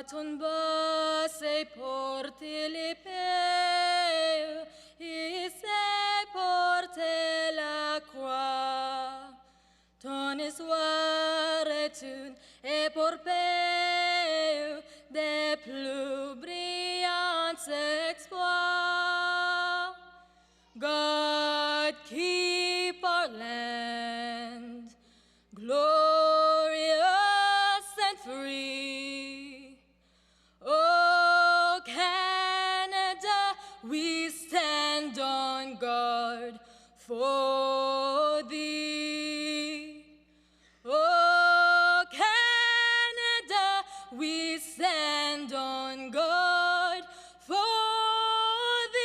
ton bas se porte le peu, et se porte la croix. Ton espoir est une épopée des plus brillants exploits. God keep our land glorious and free. Oh, Canada, we stand on guard for thee. Oh, Canada, we stand on guard for thee.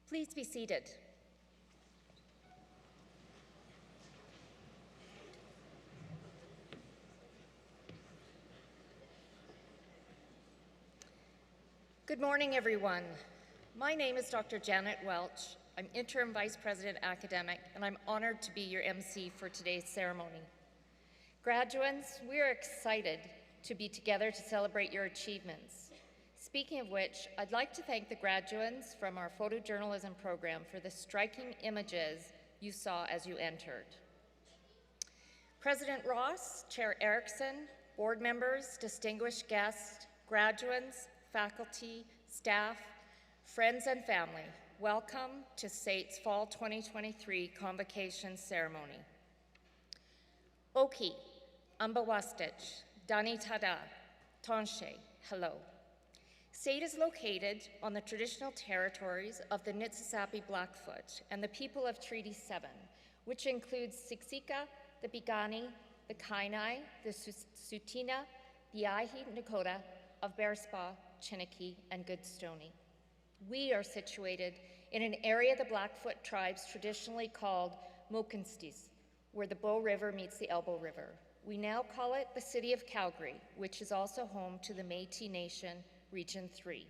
Please be seated. Good morning, everyone. My name is Dr. Janet Welch. I'm Interim Vice President Academic, and I'm honored to be your MC for today's ceremony. Graduates, we are excited to be together to celebrate your achievements. Speaking of which, I'd like to thank the graduates from our photojournalism program for the striking images you saw as you entered. President Ross, Chair Erickson, board members, distinguished guests, graduates, faculty, staff, friends and family, welcome to SAIT's Fall 2023 Convocation Ceremony. Oki, Ambawastich, Dani Tada, Tonshe, hello. SAIT is located on the traditional territories of the Niitsitapi Blackfoot and the people of Treaty 7, which includes Siksika, the Piikani, the Kainai, the Tsuut'ina, the Aihi Nakota of Bearspaw, Chiniki, and Goodstoney. We are situated in an area the Blackfoot tribes traditionally called Mohkinstsis, where the Bow River meets the Elbow River. We now call it the City of Calgary, which is also home to the Métis Nation Region 3.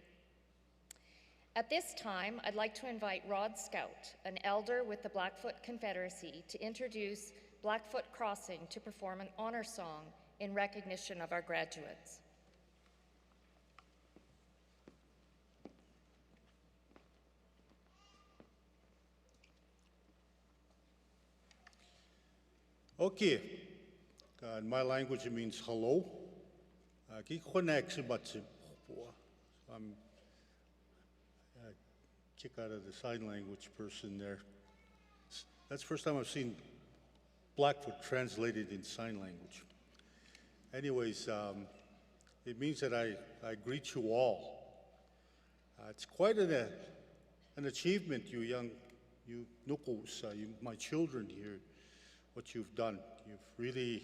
At this time, I'd like to invite Rod Scout, an elder with the Blackfoot Confederacy, to introduce Blackfoot Crossing to perform an honor song in recognition of our graduates. Okay, in my language it means hello. I'm kick out of the sign language person there. That's the first time I've seen Blackfoot translated in sign language. Anyways, it means that I greet you all. It's quite an achievement, you nukos, my children here, what you've done. You've really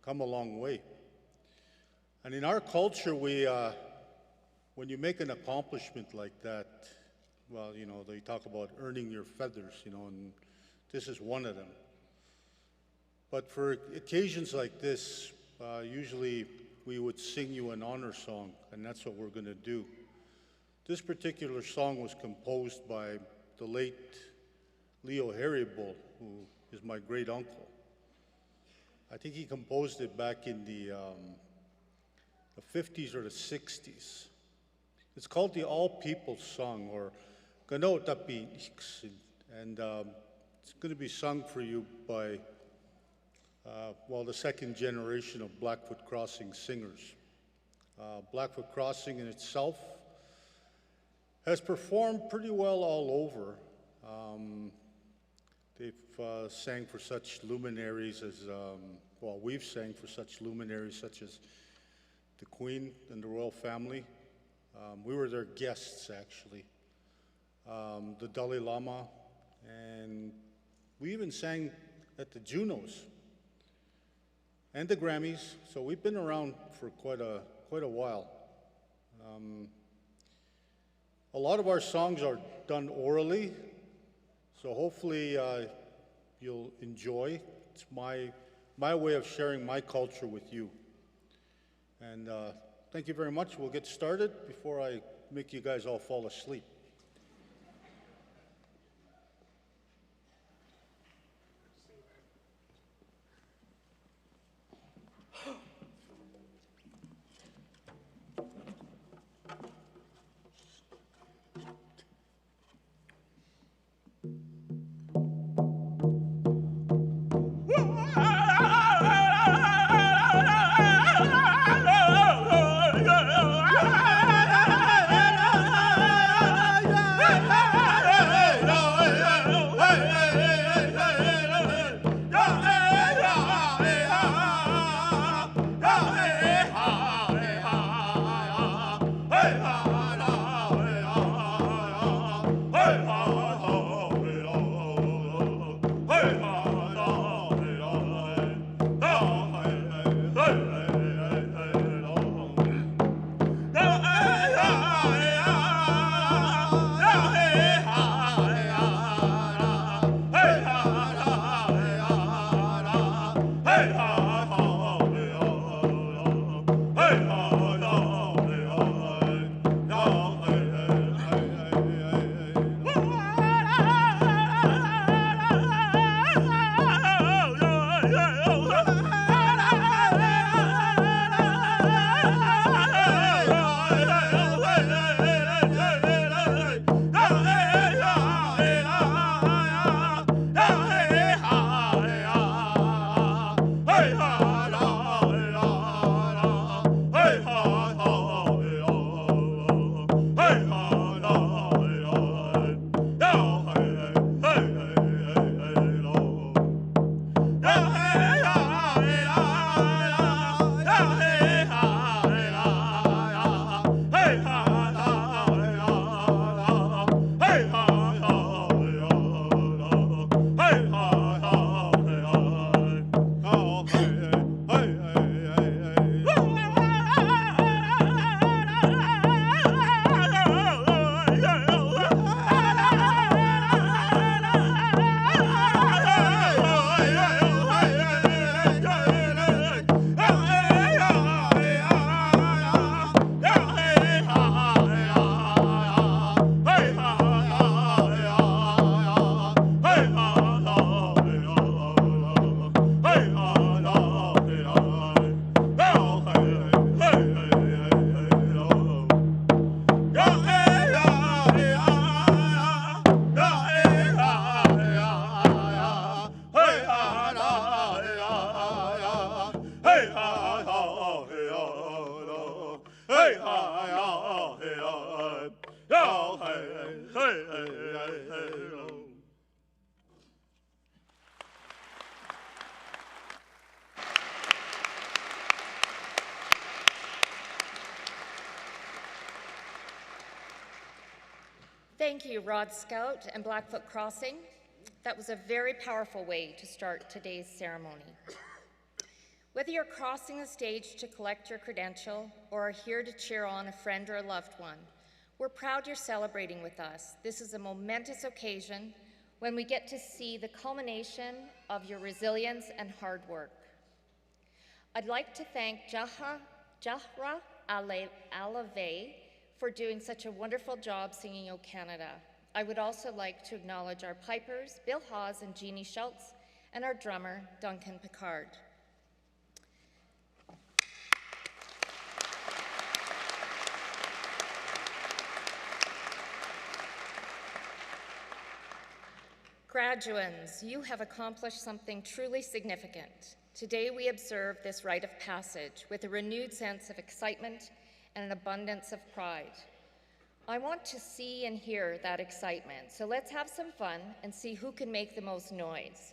come a long way. And in our culture, when you make an accomplishment like that, well, you know, they talk about earning your feathers, you know, and this is one of them. But for occasions like this, usually we would sing you an honor song, and that's what we're going to do. This particular song was composed by the late Leo Haribo, who is my great uncle. I think he composed it back in the 50s or the 60s. It's called the All People Song, or Gano Tapi, and it's going to be sung for you by, well, the second generation of Blackfoot Crossing singers. Blackfoot Crossing in itself has performed pretty well all over. They've sang for such luminaries as, well, we've sang for such luminaries such as the Queen and the royal family. We were their guests, actually. The Dalai Lama, and we even sang at the Junos and the Grammys, so we've been around for quite a while. A lot of our songs are done orally, so hopefully you'll enjoy. It's my way of sharing my culture with you. And thank you very much. We'll get started before I make you guys all fall asleep. Thank you, Rod Scout and Blackfoot Crossing. That was a very powerful way to start today's ceremony. Whether you're crossing the stage to collect your credential or are here to cheer on a friend or a loved one, we're proud you're celebrating with us. This is a momentous occasion when we get to see the culmination of your resilience and hard work. I'd like to thank Jahra Alave for doing such a wonderful job singing O Canada. I would also like to acknowledge our pipers, Bill Hawes and Jeannie Schultz, and our drummer, Duncan Picard. Graduands, you have accomplished something truly significant. Today we observe this rite of passage with a renewed sense of excitement and an abundance of pride. I want to see and hear that excitement, so let's have some fun and see who can make the most noise.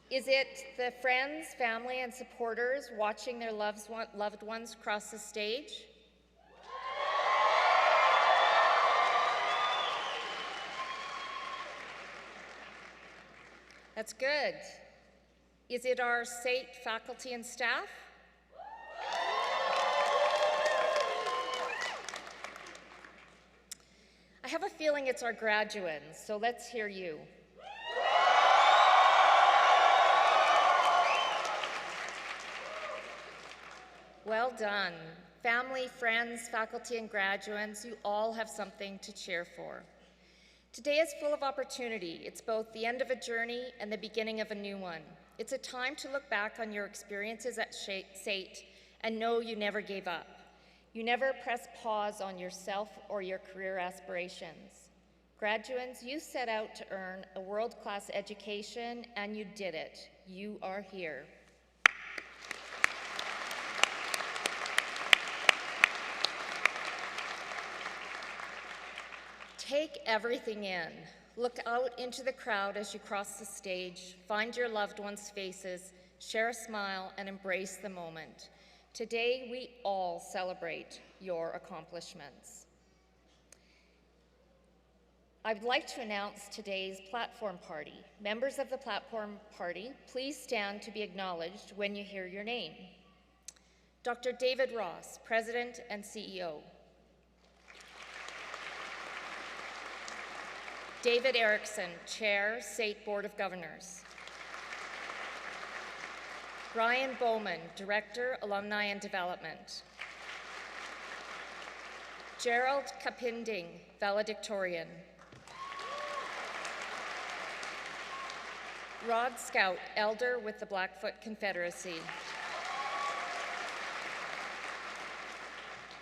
Is it the friends, family, and supporters watching their loved ones cross the stage? That's good. Is it our SAIT faculty and staff? I have a feeling it's our graduands, so let's hear you. well done. Family, friends, faculty, and graduates, you all have something to cheer for. Today is full of opportunity. It's both the end of a journey and the beginning of a new one. It's a time to look back on your experiences at SAIT and know you never gave up. You never pressed pause on yourself or your career aspirations. Graduates, you set out to earn a world-class education, and you did it. You are here. Take everything in. Look out into the crowd as you cross the stage, find your loved ones' faces, share a smile, and embrace the moment. Today, we all celebrate your accomplishments. I'd like to announce today's platform party. Members of the platform party, please stand to be acknowledged when you hear your name. Dr. David Ross, President and CEO. David Erickson, Chair, SAIT Board of Governors. Brian Bowman, Director, Alumni and Development. Gerald Kapinding, Valedictorian. Rod Scout, Elder with the Blackfoot Confederacy.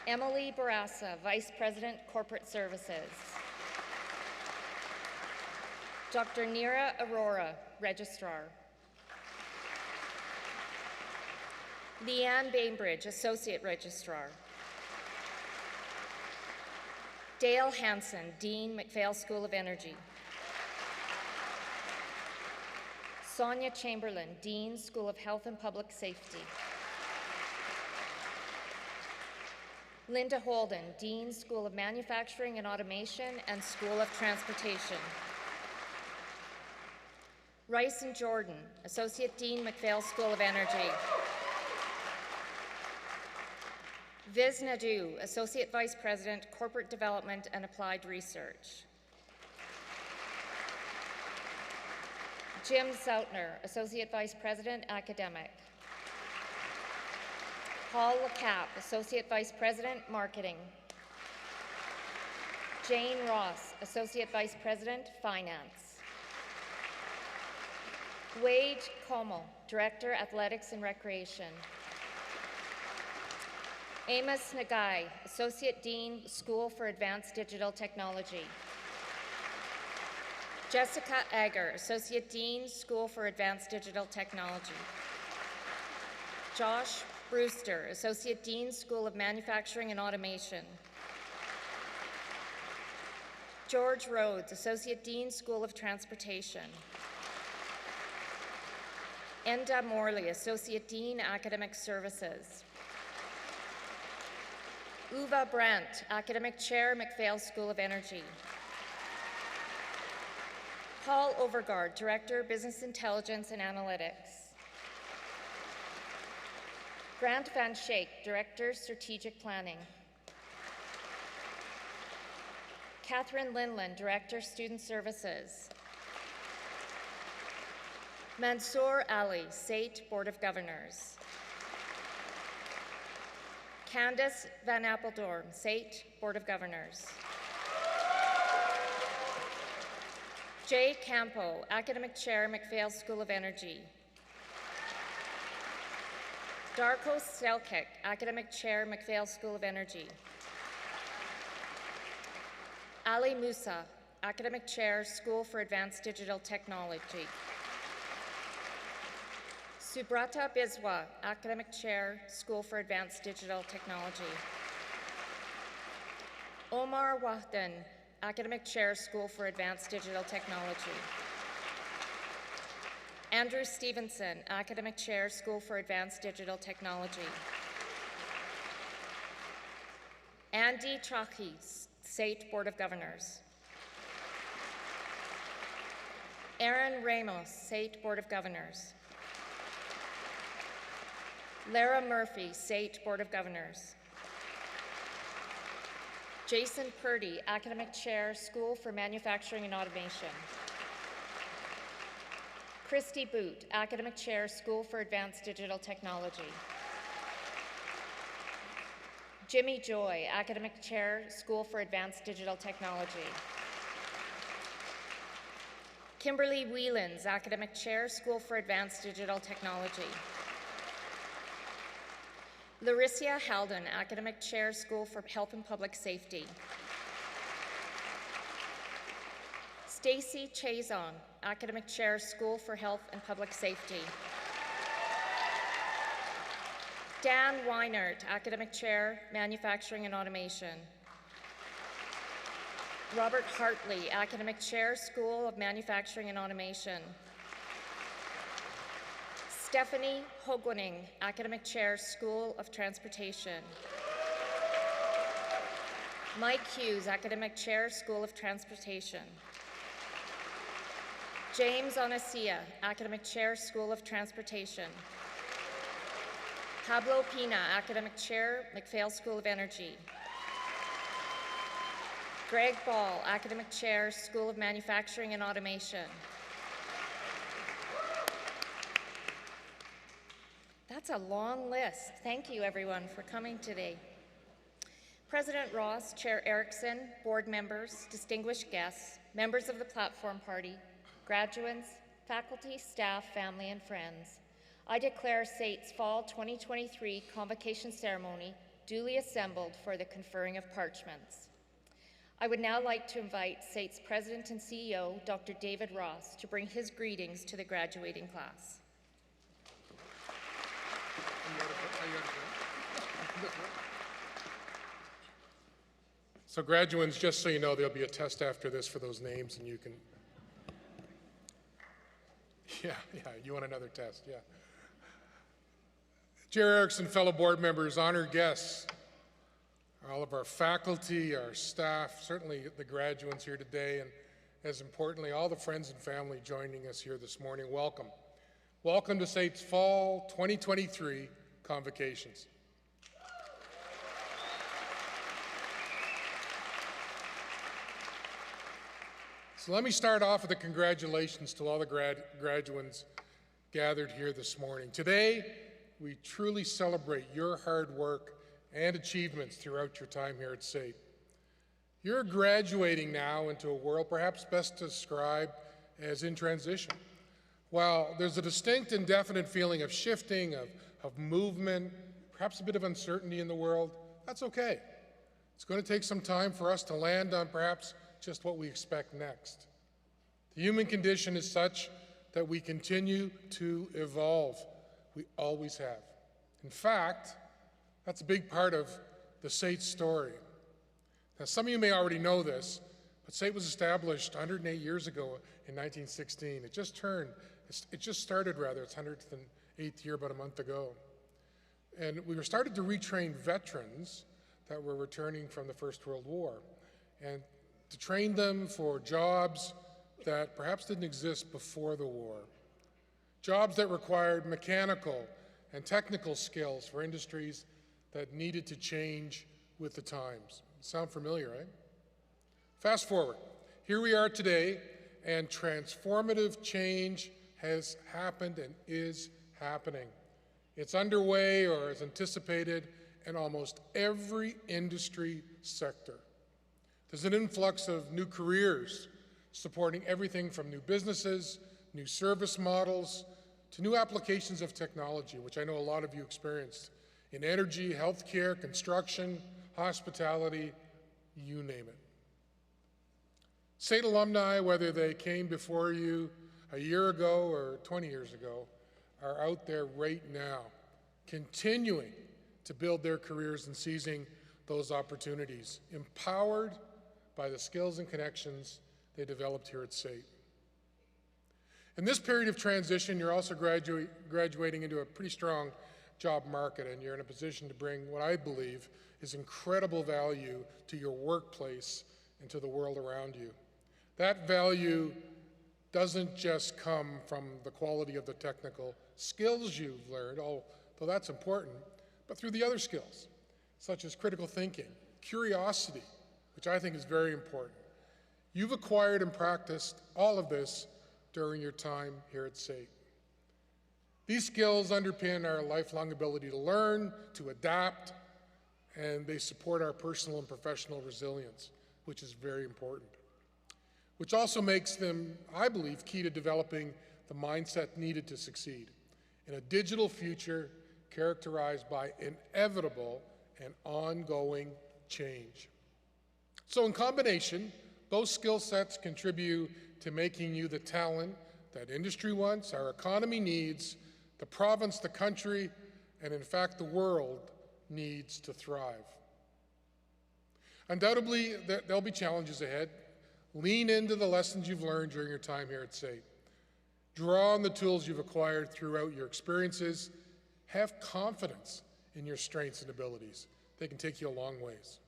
Emily Barassa, Vice President, Corporate Services. Dr. Neera Arora, Registrar. Leanne Bainbridge, Associate Registrar. Dale Hansen, Dean, MacPhail School of Energy. Sonia Chamberlain, Dean, School of Health and Public Safety. Linda Holden, Dean, School of Manufacturing and Automation and School of Transportation. Rice and Jordan, Associate Dean, MacPhail School of Energy. Viz Nadu, Associate Vice President, Corporate Development and Applied Research. Jim Zoutner, Associate Vice President, Academic. Paul LeCap, Associate Vice President, Marketing. Jane Ross, Associate Vice President, Finance. Wade Como, Director, Athletics and Recreation. Amos Nagai, Associate Dean, School for Advanced Digital Technology. Jessica Egger, Associate Dean, School for Advanced Digital Technology. Josh Brewster, Associate Dean, School of Manufacturing and Automation. George Rhodes, Associate Dean, School of Transportation. Enda Morley, Associate Dean, Academic Services. Uva Brandt, Academic Chair, MacPhail School of Energy. Paul Overgaard, Director, Business Intelligence and Analytics. Grant Van Schaik, Director, Strategic Planning. Catherine Linland, Director, Student Services. Mansour Ali, SAIT Board of Governors. Candace Van Apeldoorn, SAIT Board of Governors. Jay Campo, Academic Chair, MacPhail School of Energy. Darko Stelkik, Academic Chair, MacPhail School of Energy. Ali Musa, Academic Chair, School for Advanced Digital Technology. Subrata Biswa, Academic Chair, School for Advanced Digital Technology. Omar Wahdan, Academic Chair, School for Advanced Digital Technology. Andrew Stevenson, Academic Chair, School for Advanced Digital Technology. Andy Chahi, SAIT Board of Governors. Aaron Ramos, SAIT Board of Governors. Lara Murphy, SAIT Board of Governors. Jason Purdy, Academic Chair, School for Manufacturing and Automation. Christy Boot, Academic Chair, School for Advanced Digital Technology. Jimmy Joy, Academic Chair, School for Advanced Digital Technology. Kimberly Whelans, Academic Chair, School for Advanced Digital Technology. Larissa Halden, Academic Chair, School for Health and Public Safety. Stacy Chazon, Academic Chair, School for Health and Public Safety. Dan Weinert, Academic Chair, Manufacturing and Automation. Robert Hartley, Academic Chair, School of Manufacturing and Automation. Stephanie Hogwening, Academic Chair, School of Transportation. Mike Hughes, Academic Chair, School of Transportation. James Onasia, Academic Chair, School of Transportation. Pablo Pina, Academic Chair, MacPhail School of Energy. Greg Ball, Academic Chair, School of Manufacturing and Automation. That's a long list. Thank you, everyone, for coming today. President Ross, Chair Erickson, board members, distinguished guests, members of the Platform Party, graduates, faculty, staff, family, and friends, I declare SAIT's Fall 2023 Convocation Ceremony duly assembled for the conferring of parchments. I would now like to invite SAIT's President and CEO, Dr. David Ross, to bring his greetings to the graduating class. So graduates, just so you know, there'll be a test after this for those names, and you can, yeah, you want another test, yeah. Chair Erickson, fellow board members, honored guests, all of our faculty, our staff, certainly the graduates here today, and as importantly, all the friends and family joining us here this morning, welcome. Welcome to SAIT's Fall 2023 Convocations. So let me start off with a congratulations to all the graduates gathered here this morning. Today, we truly celebrate your hard work and achievements throughout your time here at SAIT. You're graduating now into a world perhaps best described as in transition. While there's a distinct and definite feeling of shifting, of movement, perhaps a bit of uncertainty in the world, that's okay. It's going to take some time for us to land on perhaps just what we expect next. The human condition is such that we continue to evolve. We always have. In fact, that's a big part of the SAIT story. Now, some of you may already know this, but SAIT was established 108 years ago in 1916. It just started rather, its 108th year about a month ago. And we were started to retrain veterans that were returning from the First World War, and to train them for jobs that perhaps didn't exist before the war. Jobs that required mechanical and technical skills for industries that needed to change with the times. Sound familiar, right? Fast forward. Here we are today, and transformative change has happened and is happening. It's underway or is anticipated in almost every industry sector. There's an influx of new careers supporting everything from new businesses, new service models, to new applications of technology, which I know a lot of you experienced in energy, healthcare, construction, hospitality, you name it. SAIT alumni, whether they came before you a year ago or 20 years ago, are out there right now, continuing to build their careers and seizing those opportunities, empowered by the skills and connections they developed here at SAIT. In this period of transition, you're also graduating into a pretty strong job market, and you're in a position to bring what I believe is incredible value to your workplace and to the world around you. That value doesn't just come from the quality of the technical skills you've learned, although that's important, but through the other skills, such as critical thinking, curiosity, which I think is very important. You've acquired and practiced all of this during your time here at SAIT. These skills underpin our lifelong ability to learn, to adapt, and they support our personal and professional resilience, which is very important, which also makes them, I believe, key to developing the mindset needed to succeed in a digital future characterized by inevitable and ongoing change. So in combination, those skill sets contribute to making you the talent that industry wants, our economy needs, the province, the country, and in fact the world needs to thrive. Undoubtedly, there'll be challenges ahead. Lean into the lessons you've learned during your time here at SAIT. Draw on the tools you've acquired throughout your experiences. Have confidence in your strengths and abilities. They can take you a long ways.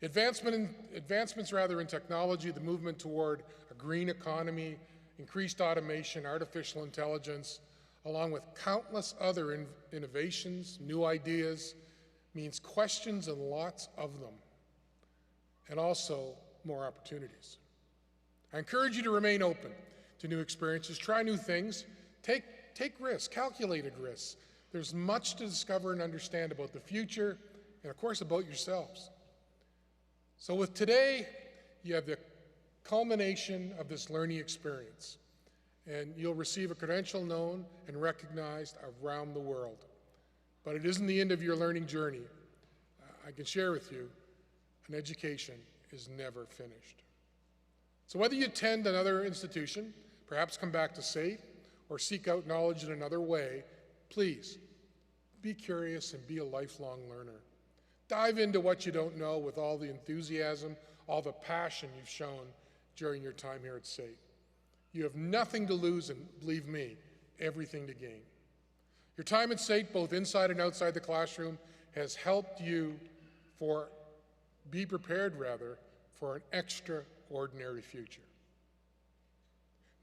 Advancements in technology, the movement toward a green economy, increased automation, artificial intelligence, along with countless other innovations, new ideas, means questions and lots of them, and also more opportunities. I encourage you to remain open to new experiences, try new things, take risks, calculated risks. There's much to discover and understand about the future, and of course about yourselves. So with today, you have the culmination of this learning experience, and you'll receive a credential known and recognized around the world. But it isn't the end of your learning journey. I can share with you, an education is never finished. So whether you attend another institution, perhaps come back to SAIT, or seek out knowledge in another way, please be curious and be a lifelong learner. Dive into what you don't know with all the enthusiasm, all the passion you've shown during your time here at SAIT. You have nothing to lose and, believe me, everything to gain. Your time at SAIT, both inside and outside the classroom, has helped you be prepared for an extraordinary future.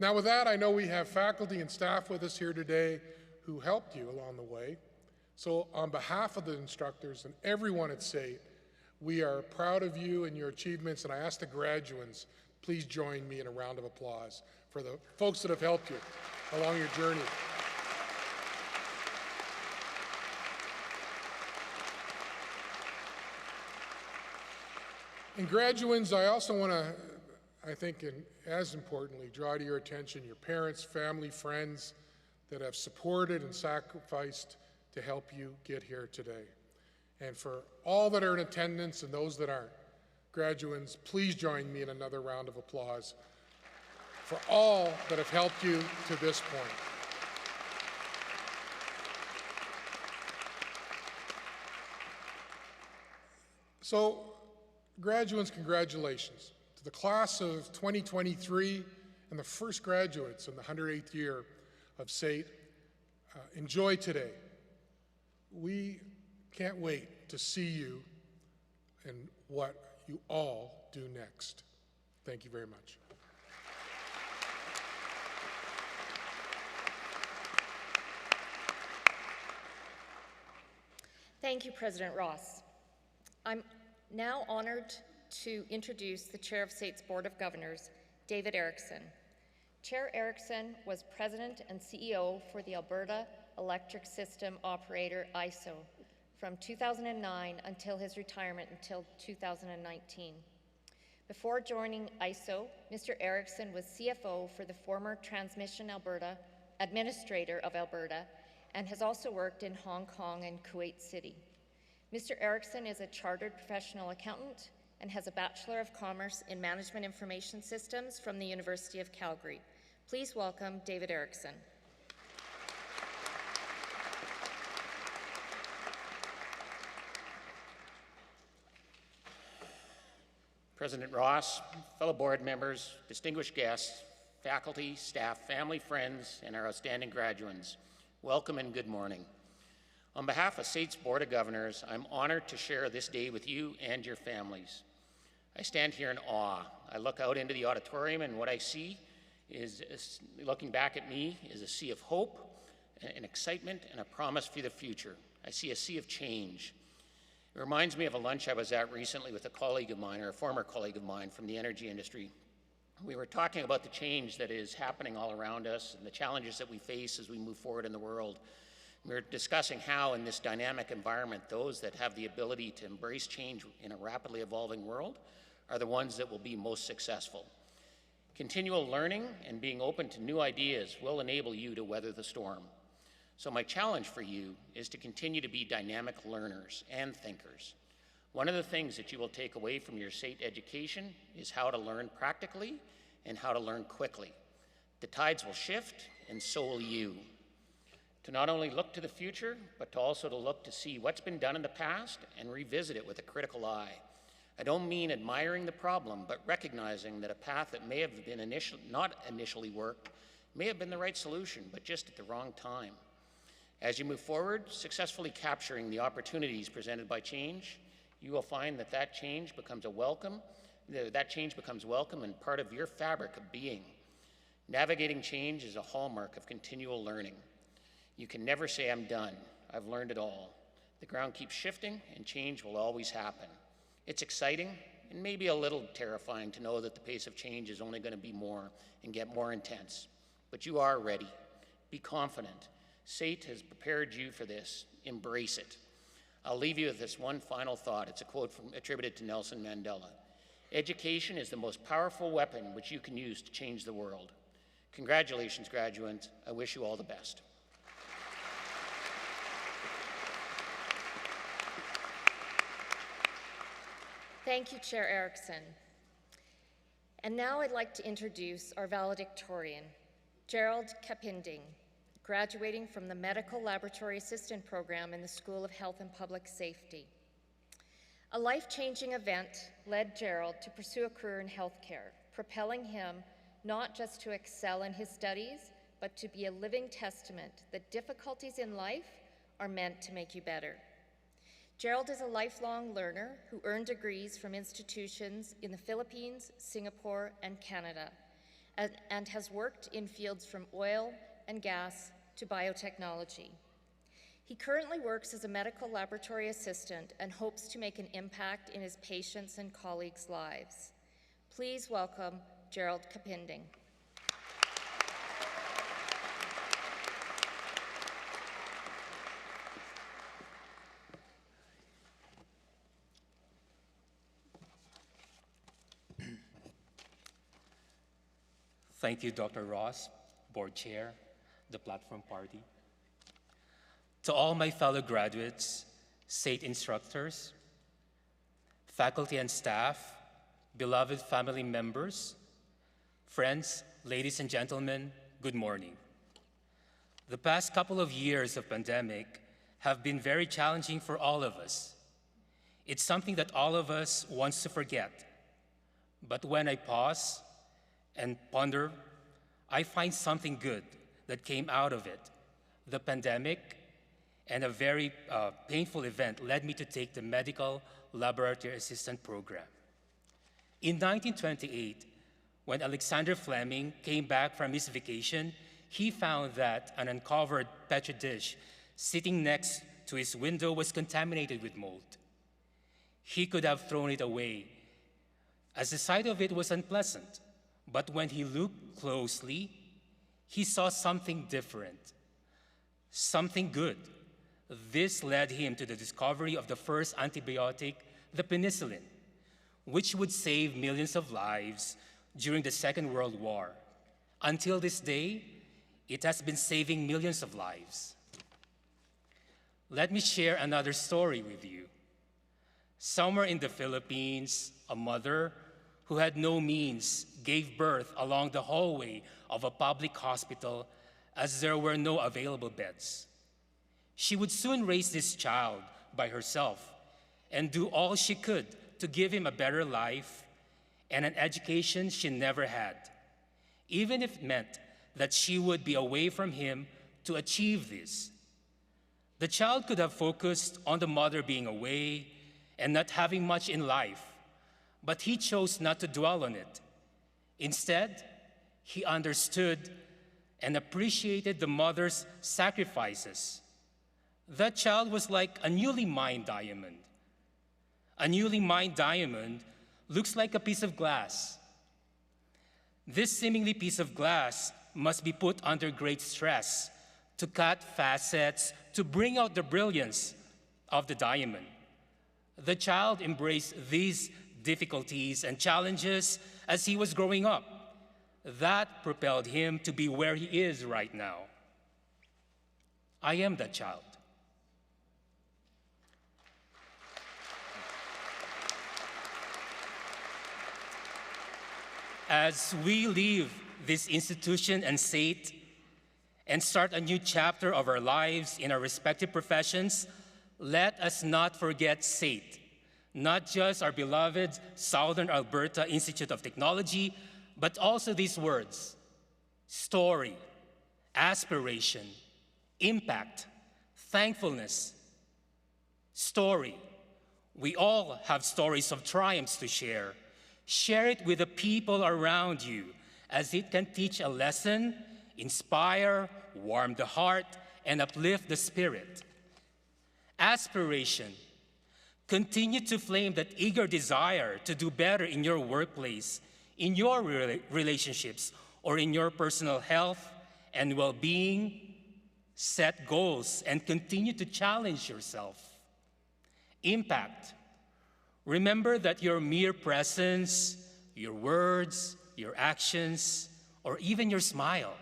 Now with that, I know we have faculty and staff with us here today who helped you along the way. So on behalf of the instructors and everyone at SAIT, we are proud of you and your achievements, and I ask the graduates, please join me in a round of applause for the folks that have helped you along your journey. And graduates, I also want to, I think, and as importantly, draw to your attention your parents, family, friends that have supported and sacrificed to help you get here today. And for all that are in attendance and those that aren't, graduates, please join me in another round of applause for all that have helped you to this point. So, graduates, congratulations to the class of 2023 and the first graduates in the 108th year of SAIT. Enjoy today. We can't wait to see you and what you all do next. Thank you very much. Thank you, President Ross. I'm now honored to introduce the Chair of SAIT's Board of Governors, David Erickson. Chair Erickson was President and CEO for the Alberta Electric System Operator, ISO, from 2009 until his retirement until 2019. Before joining ISO, Mr. Erickson was CFO for the former Transmission Alberta, Administrator of Alberta, and has also worked in Hong Kong and Kuwait City. Mr. Erickson is a chartered professional accountant and has a Bachelor of Commerce in Management Information Systems from the University of Calgary. Please welcome David Erickson. President Ross, fellow board members, distinguished guests, faculty, staff, family, friends, and our outstanding graduates, welcome and good morning. On behalf of SAIT's Board of Governors, I'm honored to share this day with you and your families. I stand here in awe. I look out into the auditorium and what I see is, looking back at me, is a sea of hope, an excitement, and a promise for the future. I see a sea of change. It reminds me of a lunch I was at recently with a colleague of mine, or a former colleague of mine from the energy industry. We were talking about the change that is happening all around us and the challenges that we face as we move forward in the world. We're discussing how in this dynamic environment, those that have the ability to embrace change in a rapidly evolving world are the ones that will be most successful. Continual learning and being open to new ideas will enable you to weather the storm. So my challenge for you is to continue to be dynamic learners and thinkers. One of the things that you will take away from your SAIT education is how to learn practically and how to learn quickly. The tides will shift, and so will you. To not only look to the future, but to also to look to see what's been done in the past and revisit it with a critical eye. I don't mean admiring the problem, but recognizing that a path that may have been not initially worked may have been the right solution, but just at the wrong time. As you move forward, successfully capturing the opportunities presented by change, you will find that that change becomes welcome and part of your fabric of being. Navigating change is a hallmark of continual learning. You can never say, I'm done. I've learned it all. The ground keeps shifting and change will always happen. It's exciting and maybe a little terrifying to know that the pace of change is only going to be more and get more intense. But you are ready. Be confident. SAIT has prepared you for this. Embrace it. I'll leave you with this one final thought. It's a quote attributed to Nelson Mandela. Education is the most powerful weapon which you can use to change the world. Congratulations, graduates. I wish you all the best. Thank you, Chair Erickson. And now I'd like to introduce our valedictorian, Gerald Kapinding, graduating from the Medical Laboratory Assistant Program in the School of Health and Public Safety. A life-changing event led Gerald to pursue a career in healthcare, propelling him not just to excel in his studies, but to be a living testament that difficulties in life are meant to make you better. Gerald is a lifelong learner who earned degrees from institutions in the Philippines, Singapore, and Canada, and has worked in fields from oil and gas to biotechnology. He currently works as a medical laboratory assistant and hopes to make an impact in his patients' and colleagues' lives. Please welcome Gerald Kapinding. Thank you, Dr. Ross, Board Chair, the Platform Party. To all my fellow graduates, SAIT instructors, faculty and staff, beloved family members, friends, ladies and gentlemen, good morning. The past couple of years of pandemic have been very challenging for all of us. It's something that all of us wants to forget. But when I pause and ponder, I find something good that came out of it. The pandemic and a very painful event led me to take the Medical Laboratory Assistant Program. In 1928, when Alexander Fleming came back from his vacation, he found that an uncovered Petri dish sitting next to his window was contaminated with mold. He could have thrown it away, as the sight of it was unpleasant. But when he looked closely, he saw something different, something good. This led him to the discovery of the first antibiotic, the penicillin, which would save millions of lives during the Second World War. Until this day, it has been saving millions of lives. Let me share another story with you. Somewhere in the Philippines, a mother who had no means gave birth along the hallway of a public hospital as there were no available beds. She would soon raise this child by herself and do all she could to give him a better life and an education she never had, even if it meant that she would be away from him to achieve this. The child could have focused on the mother being away and not having much in life, but he chose not to dwell on it. Instead, he understood and appreciated the mother's sacrifices. That child was like a newly mined diamond. A newly mined diamond looks like a piece of glass. This seemingly piece of glass must be put under great stress to cut facets, to bring out the brilliance of the diamond. The child embraced these difficulties and challenges as he was growing up. That propelled him to be where he is right now. I am that child. As we leave this institution and SAIT and start a new chapter of our lives in our respective professions, let us not forget SAIT, not just our beloved Southern Alberta Institute of Technology, but also these words: story, aspiration, impact, thankfulness. Story. We all have stories of triumphs to share. Share it with the people around you, as it can teach a lesson, inspire, warm the heart, and uplift the spirit. Aspiration. Continue to flame that eager desire to do better in your workplace, in your relationships, or in your personal health and well-being. Set goals and continue to challenge yourself. Impact. Remember that your mere presence, your words, your actions, or even your smile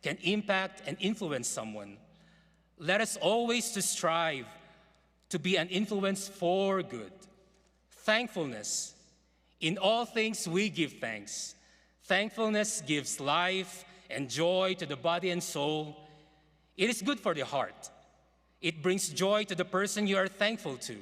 can impact and influence someone. Let us always to strive to be an influence for good. Thankfulness. In all things we give thanks. Thankfulness gives life and joy to the body and soul. It is good for the heart. It brings joy to the person you are thankful to.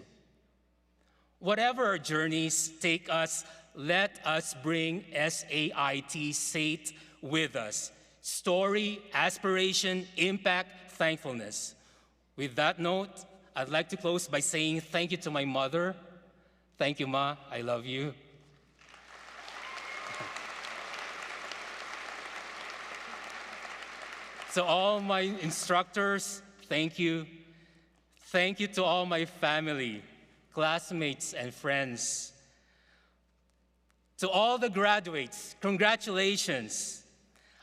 Whatever our journeys take us, let us bring SAIT with us. Story, aspiration, impact, thankfulness. With that note, I'd like to close by saying thank you to my mother. Thank you, Ma. I love you. To all my instructors, thank you. Thank you to all my family, classmates, and friends. To all the graduates, congratulations.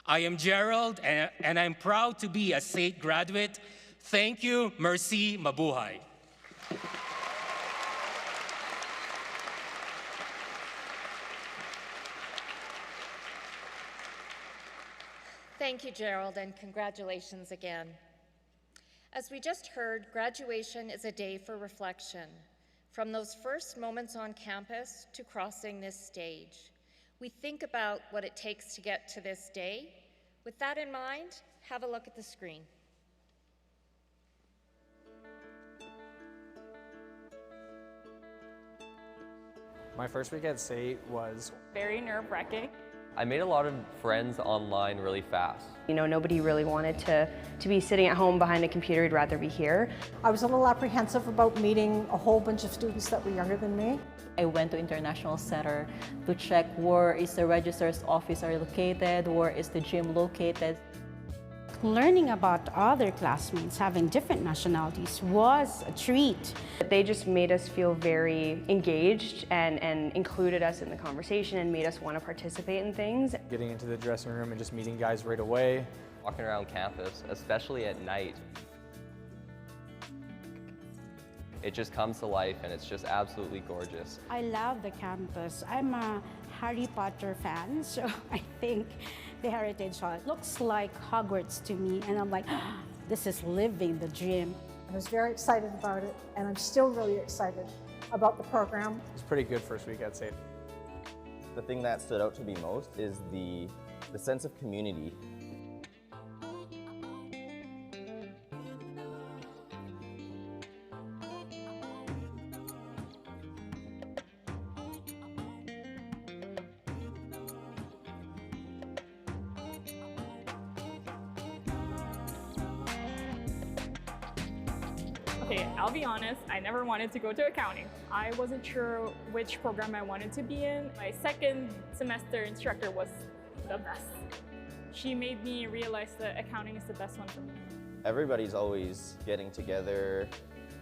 I am Gerald, and I'm proud to be a SAIT graduate. Thank you, merci, mabuhay. Thank you, Gerald, and congratulations again. As we just heard, graduation is a day for reflection. From those first moments on campus to crossing this stage, we think about what it takes to get to this day. With that in mind, have a look at the screen. My first week at SAIT was very nerve-wracking. I made a lot of friends online really fast. You know, nobody really wanted to be sitting at home behind a computer. We'd rather be here. I was a little apprehensive about meeting a whole bunch of students that were younger than me. I went to International Center to check where is the registrar's office are located, where is the gym located. Learning about other classmates having different nationalities was a treat. They just made us feel very engaged and included us in the conversation and made us want to participate in things. Getting into the dressing room and just meeting guys right away. Walking around campus, especially at night, it just comes to life and it's just absolutely gorgeous. I love the campus. I'm a Harry Potter fan, so I think the Heritage Hall looks like Hogwarts to me, and I'm like, this is living the dream. I was very excited about it, and I'm still really excited about the program. It was pretty good first week at SAIT. The thing that stood out to me most is the sense of community. Okay, I'll be honest, I never wanted to go to accounting. I wasn't sure which program I wanted to be in. My second semester instructor was the best. She made me realize that accounting is the best one for me. Everybody's always getting together,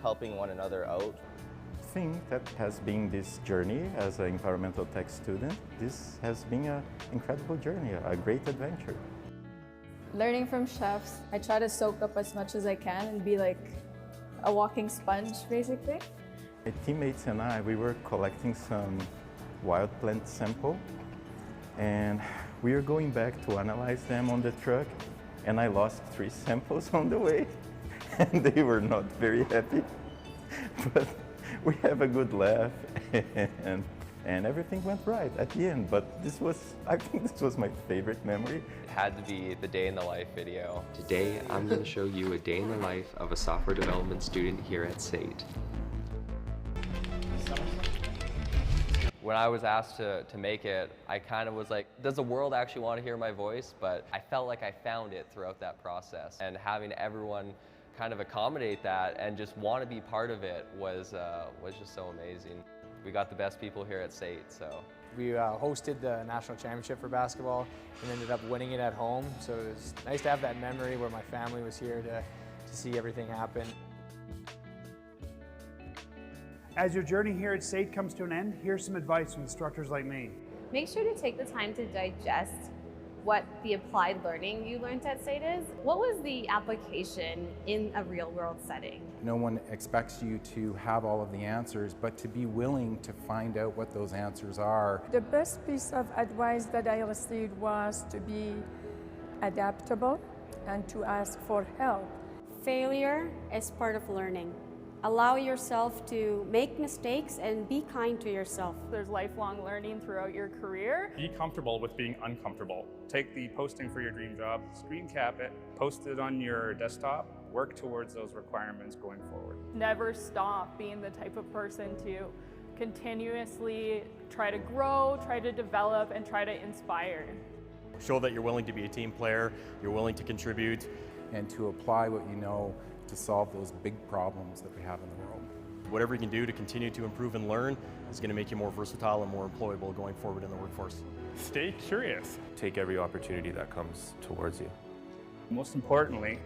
helping one another out. I think that has been this journey as an environmental tech student. This has been an incredible journey, a great adventure. Learning from chefs, I try to soak up as much as I can and be like a walking sponge, basically. My teammates and I, we were collecting some wild plant sample, and we were going back to analyze them on the truck, and I lost 3 samples on the way, and they were not very happy. But we have a good laugh, and everything went right at the end. But I think this was my favorite memory. It had to be the day in the life video. Today, I'm going to show you a day in the life of a software development student here at SAIT. When I was asked to make it, I kind of was like, does the world actually want to hear my voice? But I felt like I found it throughout that process. And having everyone kind of accommodate that and just want to be part of it was just so amazing. We got the best people here at SAIT, so. We hosted the national championship for basketball and ended up winning it at home. So it was nice to have that memory where my family was here to see everything happen. As your journey here at SAIT comes to an end, here's some advice from instructors like me. Make sure to take the time to digest what the applied learning you learned at SAIT is. What was the application in a real-world setting? No one expects you to have all of the answers, but to be willing to find out what those answers are. The best piece of advice that I received was to be adaptable and to ask for help. Failure is part of learning. Allow yourself to make mistakes and be kind to yourself. There's lifelong learning throughout your career. Be comfortable with being uncomfortable. Take the posting for your dream job, screen cap it, post it on your desktop, work towards those requirements going forward. Never stop being the type of person to continuously try to grow, try to develop, and try to inspire. Show that you're willing to be a team player, you're willing to contribute. And to apply what you know to solve those big problems that we have in the world. Whatever you can do to continue to improve and learn is going to make you more versatile and more employable going forward in the workforce. Stay curious. Take every opportunity that comes towards you. Most importantly,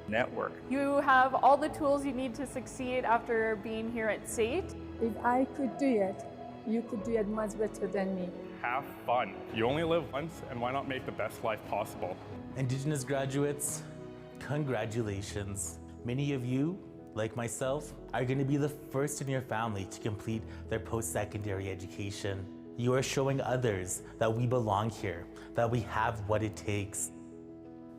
network. You have all the tools you need to succeed after being here at SAIT. If I could do it, you could do it much better than me. Have fun. You only live once, and why not make the best life possible? Indigenous graduates, congratulations. Many of you, like myself, are going to be the first in your family to complete their post-secondary education. You are showing others that we belong here, that we have what it takes.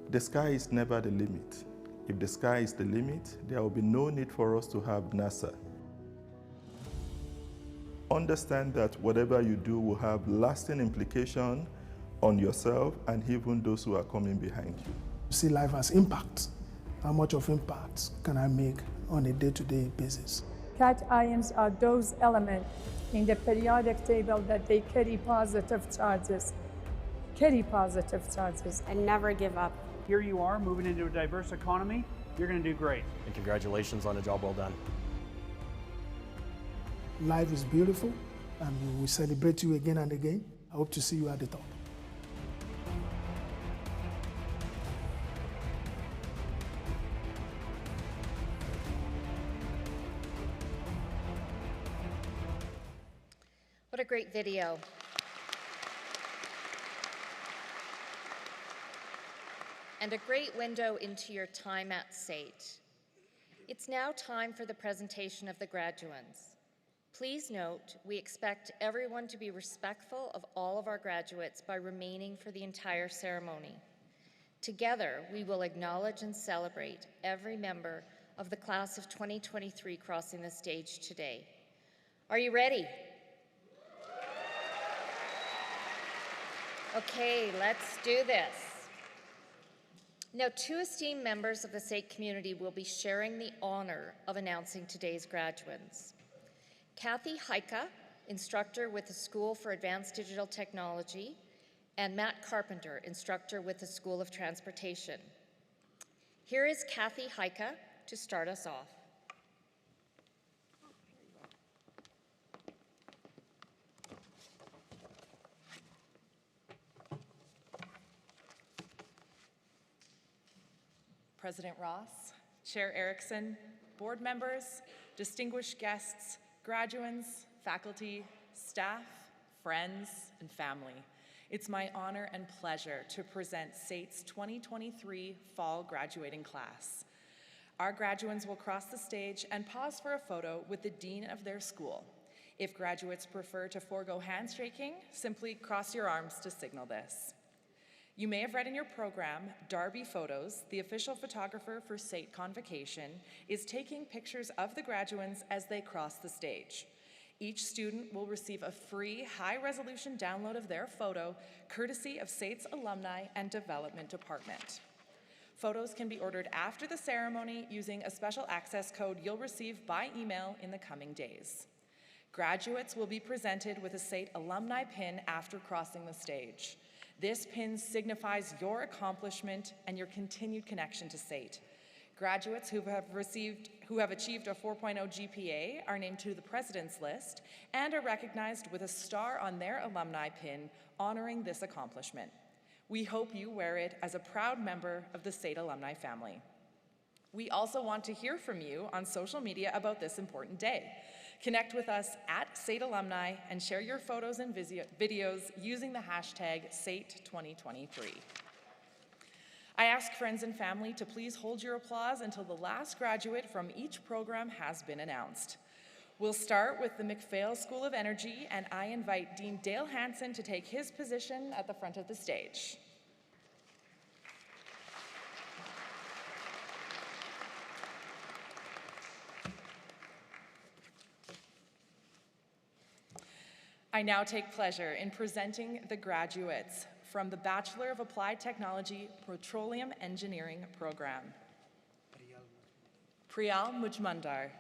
The sky is never the limit. If the sky is the limit, there will be no need for us to have NASA. Understand that whatever you do will have lasting implication on yourself and even those who are coming behind you. See life as impact. How much of impact can I make on a day-to-day basis? Cat ions are those elements in the periodic table that they carry positive charges. And never give up. Here you are, moving into a diverse economy. You're going to do great. And congratulations on a job well done. Life is beautiful, and we will celebrate you again and again. I hope to see you at the top. What a great video. And a great window into your time at SAIT. It's now time for the presentation of the graduands. Please note, we expect everyone to be respectful of all of our graduates by remaining for the entire ceremony. Together, we will acknowledge and celebrate every member of the class of 2023 crossing the stage today. Are you ready? Okay, let's do this. Now, 2 esteemed members of the SAIT community will be sharing the honor of announcing today's graduands. Kathy Heika, instructor with the School for Advanced Digital Technology, and Matt Carpenter, instructor with the School of Transportation. Here is Kathy Heika to start us off. President Ross, Chair Erickson, board members, distinguished guests, graduands, faculty, staff, friends, and family. It's my honor and pleasure to present SAIT's 2023 Fall Graduating Class. Our graduates will cross the stage and pause for a photo with the dean of their school. If graduates prefer to forego handshaking, simply cross your arms to signal this. You may have read in your program, Darby Photos, the official photographer for SAIT Convocation, is taking pictures of the graduates as they cross the stage. Each student will receive a free, high-resolution download of their photo, courtesy of SAIT's Alumni and Development Department. Photos can be ordered after the ceremony using a special access code you'll receive by email in the coming days. Graduates will be presented with a SAIT Alumni pin after crossing the stage. This pin signifies your accomplishment and your continued connection to SAIT. Graduates who have achieved a 4.0 GPA are named to the President's List and are recognized with a star on their alumni pin honoring this accomplishment. We hope you wear it as a proud member of the SAIT alumni family. We also want to hear from you on social media about this important day. Connect with us at SAIT Alumni and share your photos and videos using the hashtag SAIT2023. I ask friends and family to please hold your applause until the last graduate from each program has been announced. We'll start with the MacPhail School of Energy, and I invite Dean Dale Hansen to take his position at the front of the stage. I now take pleasure in presenting the graduates from the Bachelor of Applied Technology Petroleum Engineering program. Priyal Mujmundar.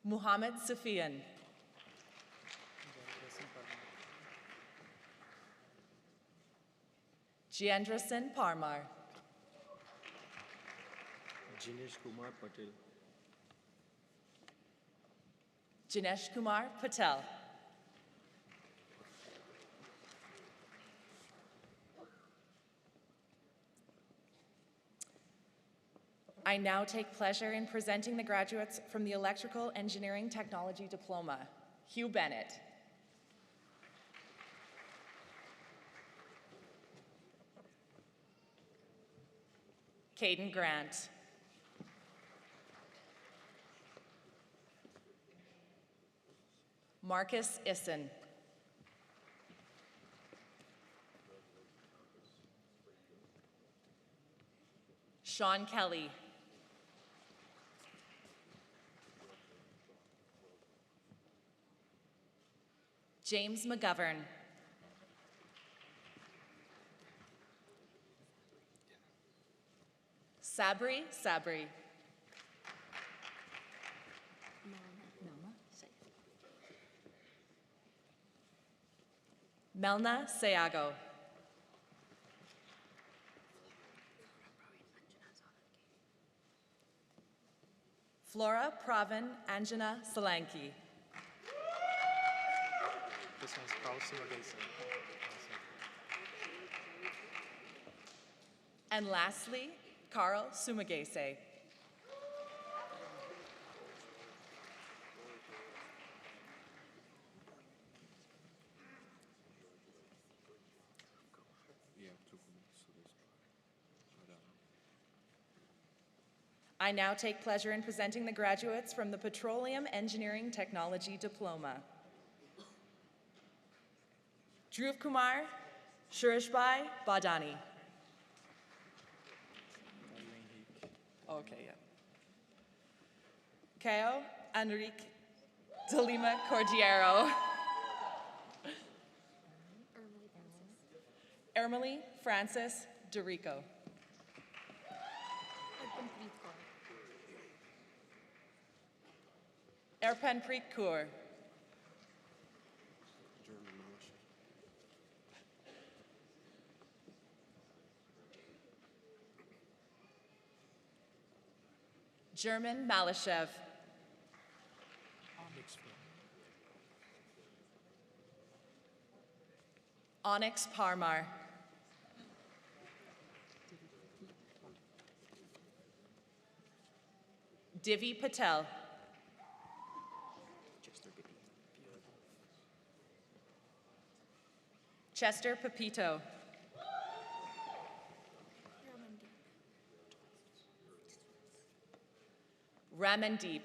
Muhammad Sufian. Jendra Singh Parmar. Jinesh Kumar Patel. Jinesh Kumar Patel. I now take pleasure in presenting the graduates from the Electrical Engineering Technology Diploma. Hugh Bennett. Caden Grant. Marcus Issen. Sean Kelly. James McGovern. Sabri Sabri. Melna Sayago. Flora Pravin Anjana Solanki. This one's Carl Sumagase. And lastly, Carl Sumagase. I now take pleasure in presenting the graduates from the Petroleum Engineering Technology Diploma. Dhruv Kumar Shurishbhai Badani. Okay, yeah. Kao Enrique de Lima Cordiero. Ermely Francis Dorico. Erpenpreet Kaur. German Malashev. Onyx Parmar. Divi Patel. Chester Pepito. Ramandeep.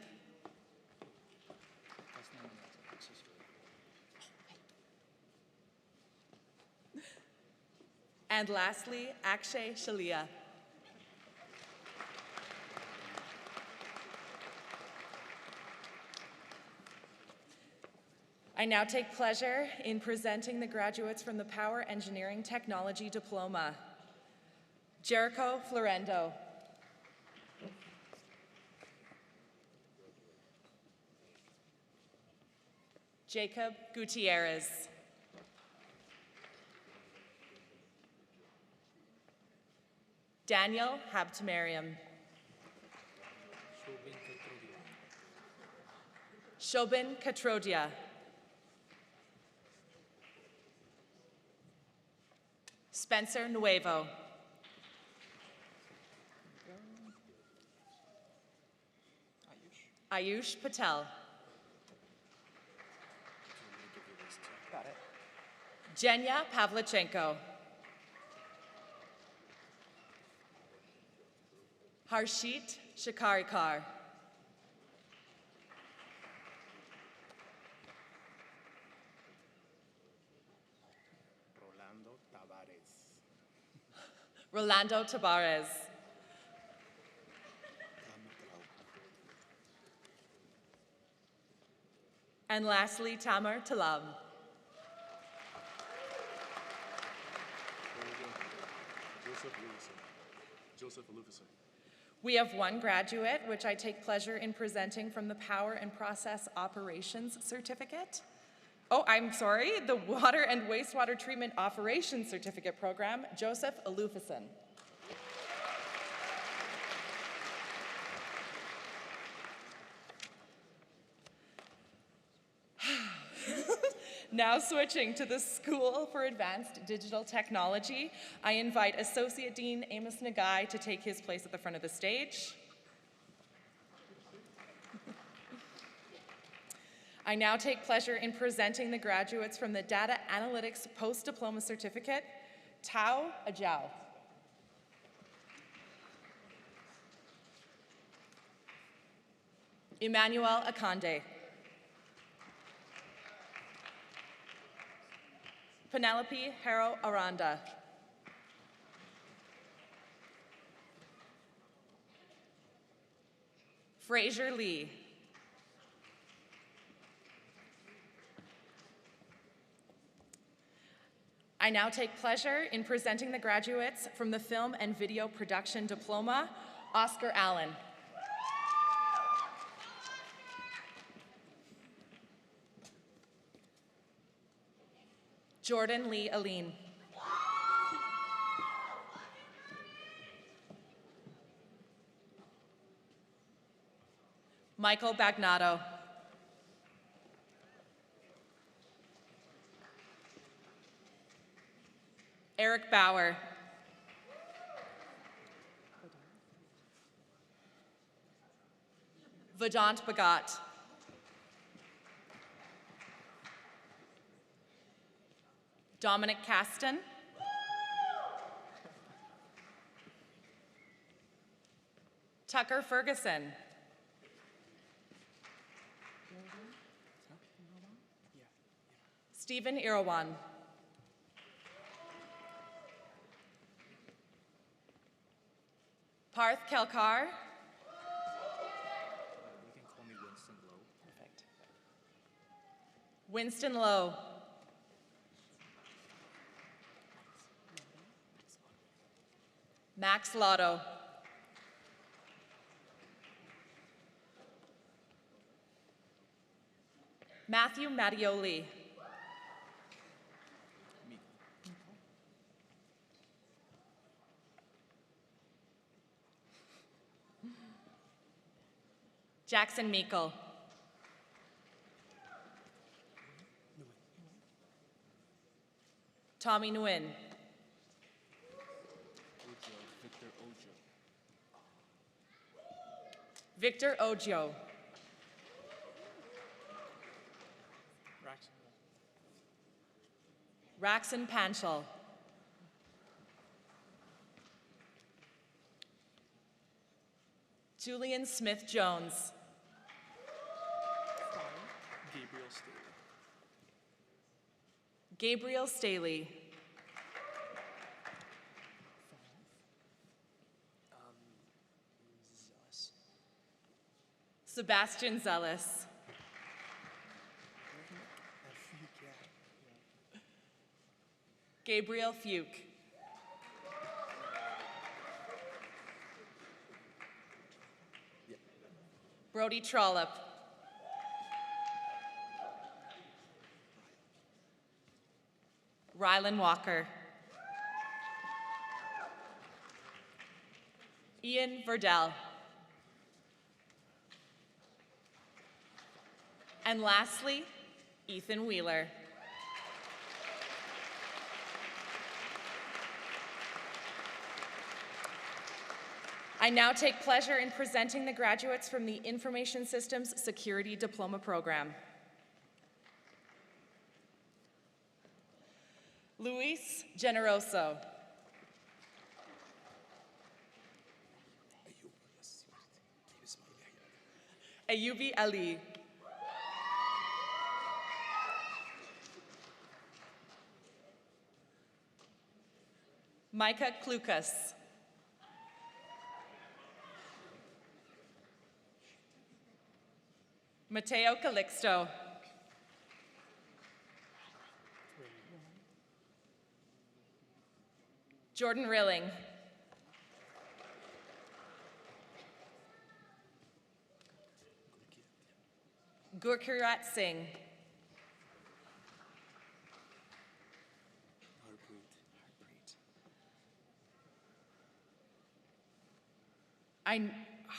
And lastly, Akshay Shalia. I now take pleasure in presenting the graduates from the Power Engineering Technology Diploma. Jericho Florendo. Jacob Gutierrez. Daniel Habtemariam. Shobin Katrodia. Spencer Nuevo. Ayush Patel. Got it. Jenya Pavlichenko. Harshit Shikarikar. Rolando Tabarez. And lastly, Tamer Talam. Joseph Alufison. We have one graduate, which I take pleasure in presenting from the Power and Process Operations Certificate. Oh, I'm sorry, the Water and Wastewater Treatment Operations Certificate Program, Joseph Alufison. Now switching to the School for Advanced Digital Technology, I invite Associate Dean Amos Nagai to take his place at the front of the stage. I now take pleasure in presenting the graduates from the Data Analytics Post-Diploma Certificate, Tao Ajao. Emmanuel Akande. Penelope Haro Aranda. Fraser Lee. I now take pleasure in presenting the graduates from the Film and Video Production Diploma, Oscar Allen. Jordan Lee Aline. Michael Bagnato. Eric Bauer. Vedant Bhagat. Dominic Caston. Tucker Ferguson. Stephen Irawan. Parth Kelkar. You can call me Winston Lowe. Perfect. Winston Lowe. Max Lotto. Matthew Mattioli. Jackson Meikle. Tommy Nguyen. Victor Ojo. Raxon Panchal. Julian Smith-Jones. Gabriel Staley. Gabriel Staley. Zealous. Sebastian Zealous. Gabriel Fuke. Brody Trollop. Rylan Walker. Ian Verdell. And lastly, Ethan Wheeler. I now take pleasure in presenting the graduates from the Information Systems Security Diploma Program. Luis Generoso. Ayubi Ali. Micah Klukas. Mateo Calixto. Jordan Rilling. Gurkirat Singh.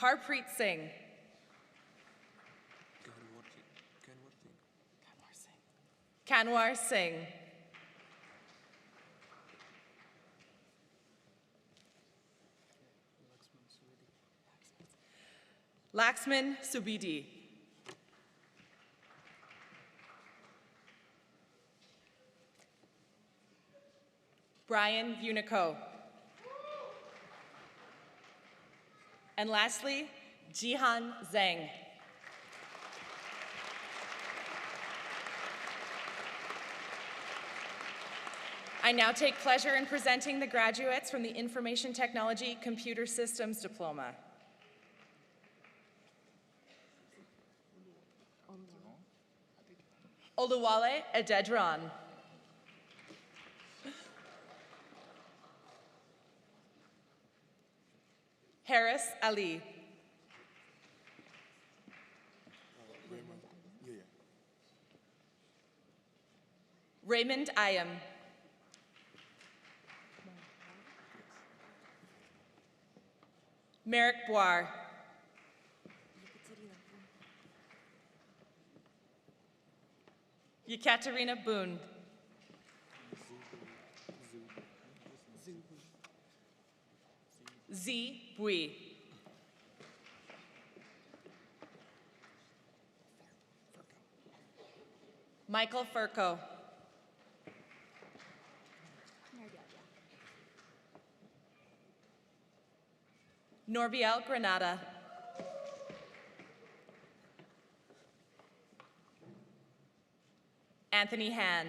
Harpreet Singh. Kanwar Singh. Laxman Subidi. Brian Unico. And lastly, Jihan Zhang. I now take pleasure in presenting the graduates from the Information Technology Computer Systems Diploma. Oluwale Ededran. Harris Ali. Raymond Ayam. Merrick Boir. Yekaterina Boone. Z. Bui. Michael Furco. Norbiel Granada. Anthony Han.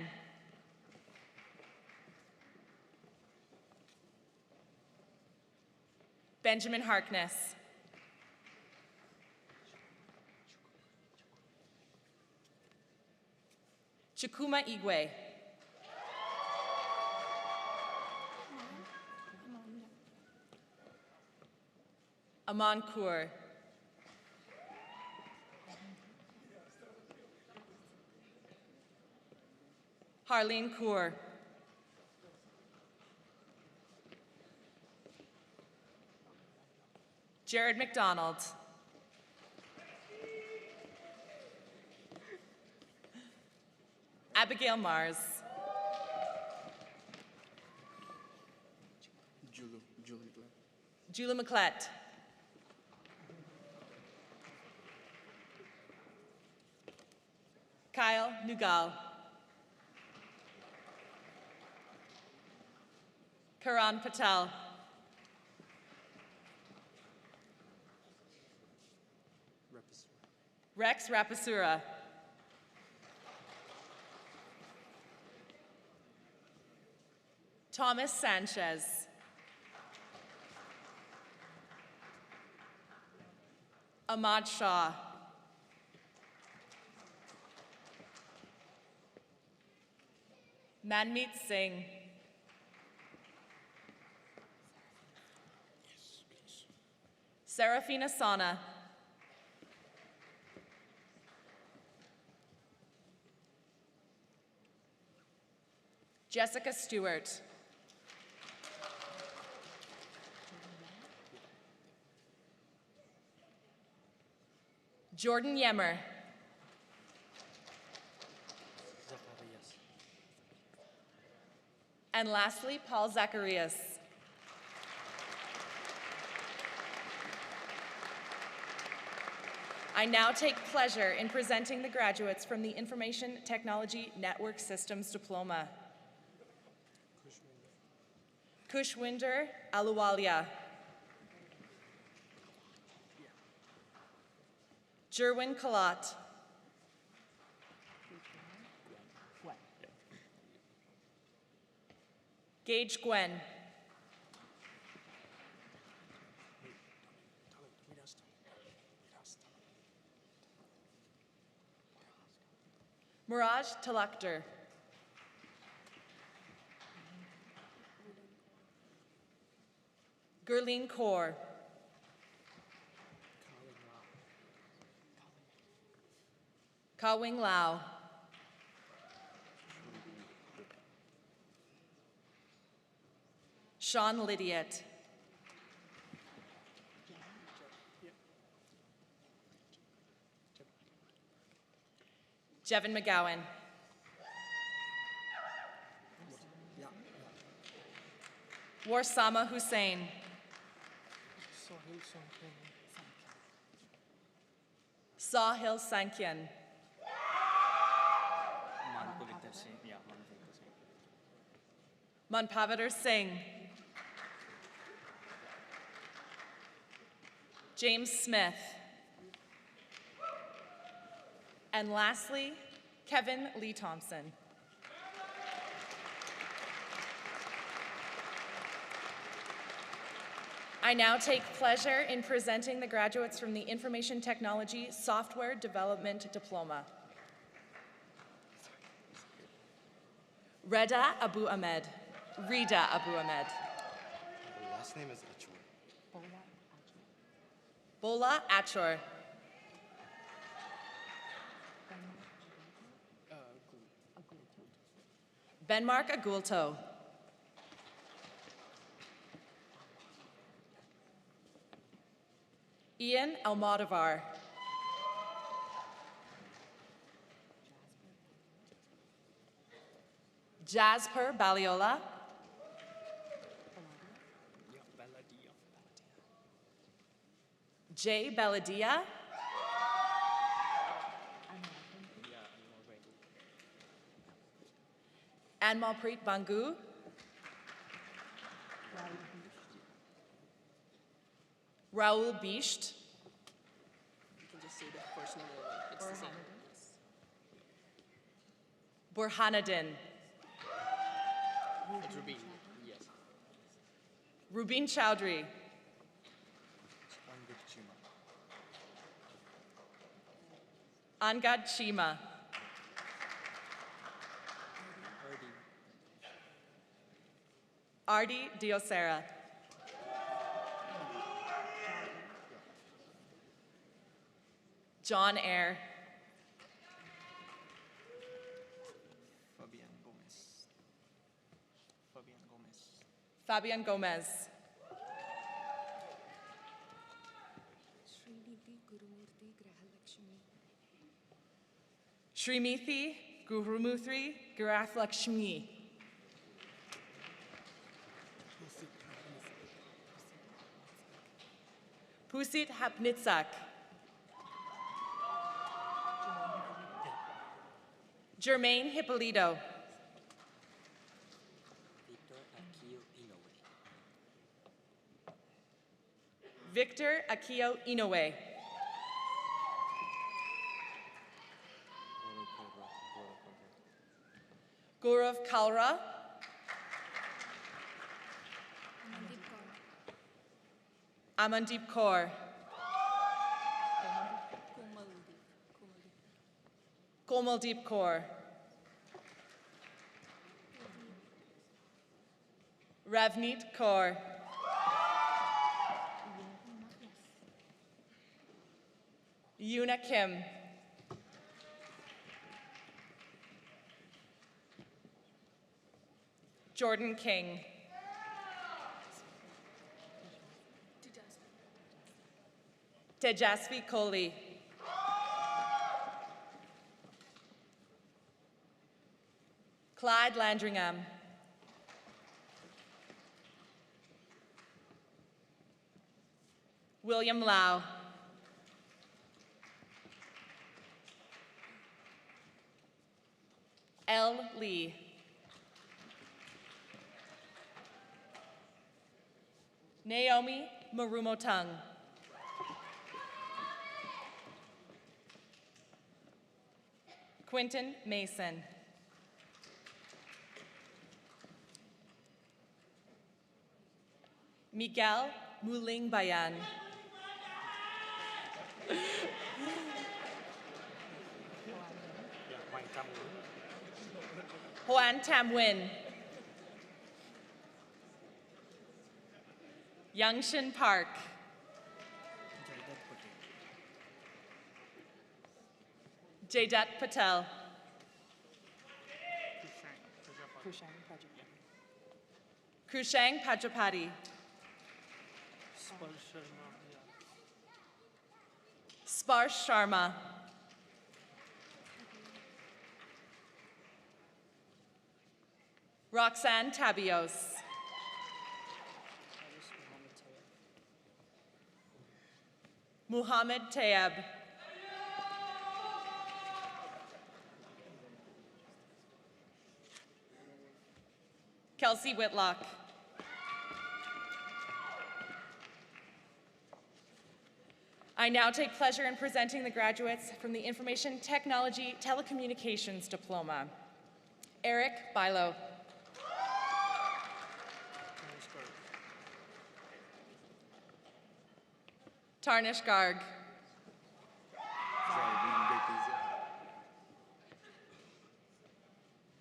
Benjamin Harkness. Chukuma Igwe. Aman Kaur. Harleen Kaur. Jared McDonald. Abigail Mars. Julie McClett. Kyle Nugal. Karan Patel. Rex Rapasura. Thomas Sanchez. Ahmad Shah. Manmeet Singh. Serafina Sana. Jessica Stewart. Jordan Yemmer. And lastly, Paul Zacharias. I now take pleasure in presenting the graduates from the Information Technology Network Systems Diploma. Kushwinder Aluwalia. Jerwin Kalat. Gage Gwen. Miraj Talakter. Gurleen Kaur. Ka-Wing Lau. Sean Lydiot. Jevin McGowan. Warsama Hussain. Sahil Sankyan. Manpavatar Singh. James Smith. And lastly, Kevin Lee Thompson. I now take pleasure in presenting the graduates from the Information Technology Software Development Diploma. Reda Abu Ahmed. Rida Abu Ahmed. The last name is Achor. Bola Achor. Benmark Agulto. Ian Almodovar. Jasper Baliola. Jay Baladia. Anmalpreet Bangu. Raul Bisht. You can just say the first name, it's the same. Burhanuddin. It's Rubin, yes. Rubin Chowdhury. Angad Chima. Ardi Diosera. John Eyre. Fabian Gomez. Srimithi Gurumuthri Garathlakshmi. Pusit Hapnitsak. Jermaine Hippolito. Victor Akio Inoue. Gaurav Kalra. Amandeep Kaur. Komaldeep Kaur. Ravneet Kaur. Yuna Kim. Jordan King. Tejasvi Kohli. Clyde Landringham. William Lau. L. Lee. Naomi Marumotang. Quinton Mason. Miguel Muling Bayan. Hoan Tam Nguyen. Youngshin Park. Jaydat Patel. Krushang Pajapati. Sparsh Sharma. Roxanne Tabios. Muhammad Tayeb. Kelsey Whitlock. I now take pleasure in presenting the graduates from the Information Technology Telecommunications Diploma. Eric Bilo. Tarnish Garg.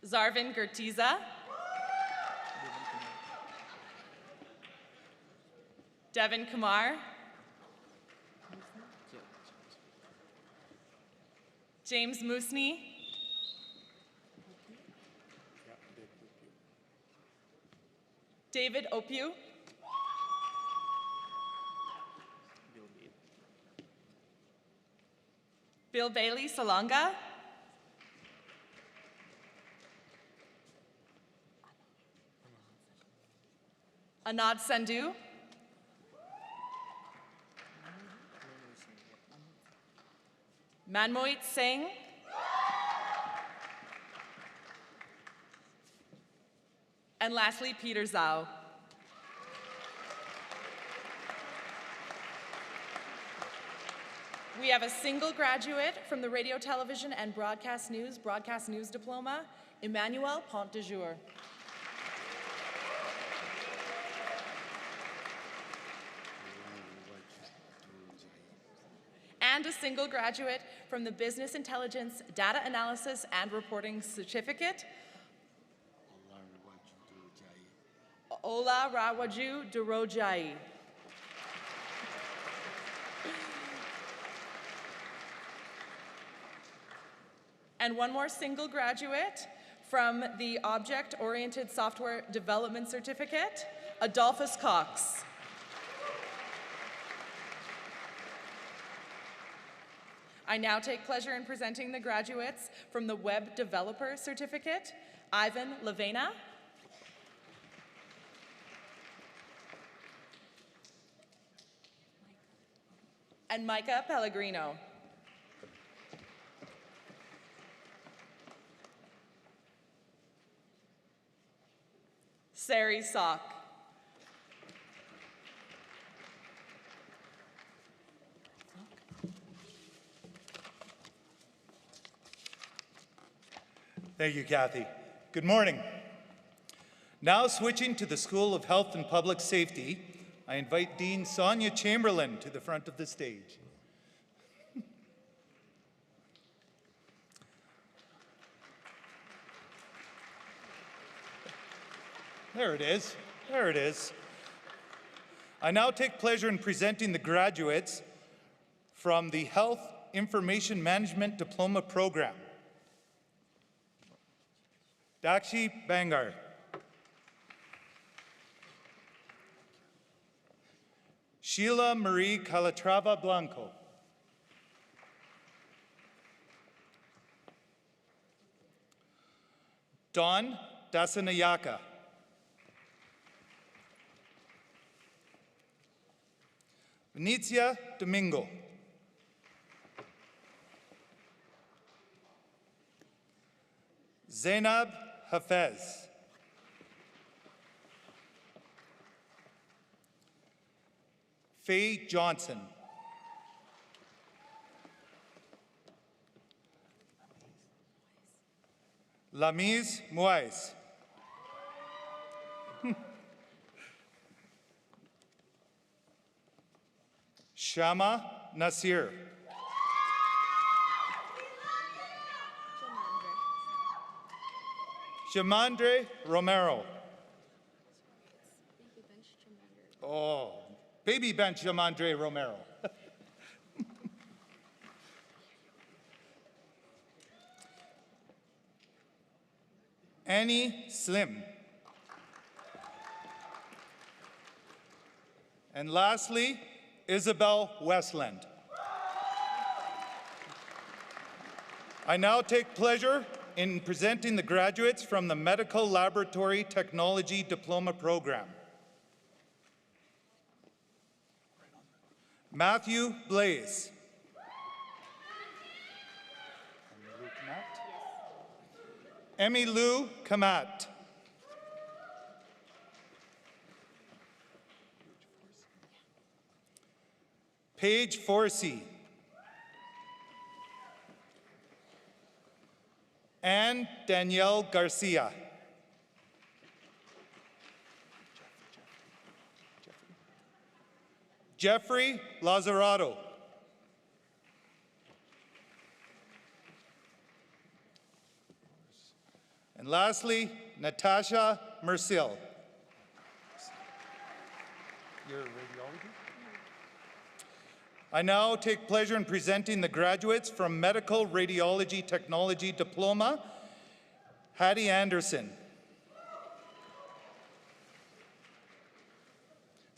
Zarvin Gertiza. Devin Kumar. James Moosney. David Opiu. Bill Bailey Salonga. Anad Sandhu. Manmoit Singh. And lastly, Peter Zhao. We have a single graduate from the Radio, Television, and Broadcast News Diploma, Emmanuel Pont de Jour. And a single graduate from the Business Intelligence, Data Analysis, and Reporting Certificate, Ola Rawaju Durojai. And one more single graduate from the Object-Oriented Software Development Certificate, Adolphus Cox. I now take pleasure in presenting the graduates from the Web Developer Certificate, Ivan Levena. And Micah Pellegrino. Sari Sok. Thank you, Kathy. Good morning. Now switching to the School of Health and Public Safety, I invite Dean Sonia Chamberlain to the front of the stage. There it is. There it is. I now take pleasure in presenting the graduates from the Health Information Management Diploma Program. Dakshi Bangar. Sheila Marie Calatrava Blanco. Dawn Dasanayaka. Benicia Domingo. Zainab Hafez. Faye Johnson. Lamiz Muais. Shama Nasir. Jamandre Romero. Oh, baby bench Jamandre Romero. Annie Slim. And lastly, Isabel Westland. I now take pleasure in presenting the graduates from the Medical Laboratory Technology Diploma Program. Matthew Blaze. Emmy Lou Kamat. Paige Forsey. Anne Danielle Garcia. Jeffrey Lazzarato. And lastly, Natasha Mercil. Your radiology? I now take pleasure in presenting the graduates from Medical Radiology Technology Diploma, Hattie Anderson.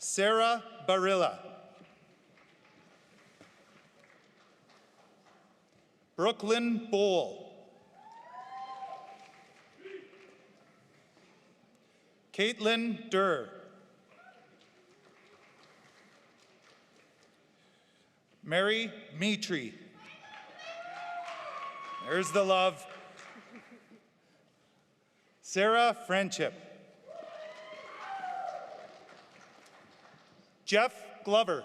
Sarah Barilla. Brooklyn Bowl. Caitlin Durr. Mary Mitri. There's the love. Sarah Friendship. Jeff Glover.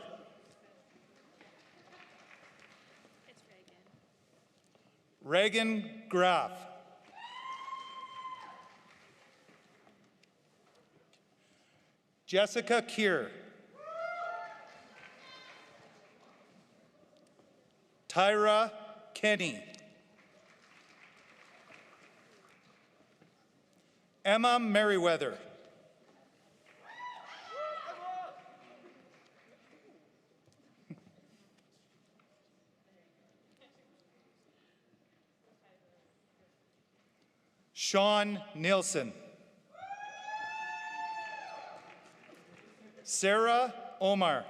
Reagan Graff. Jessica Keir. Tyra Kenny. Emma Merriweather. Sean Nielsen. Sarah Omar.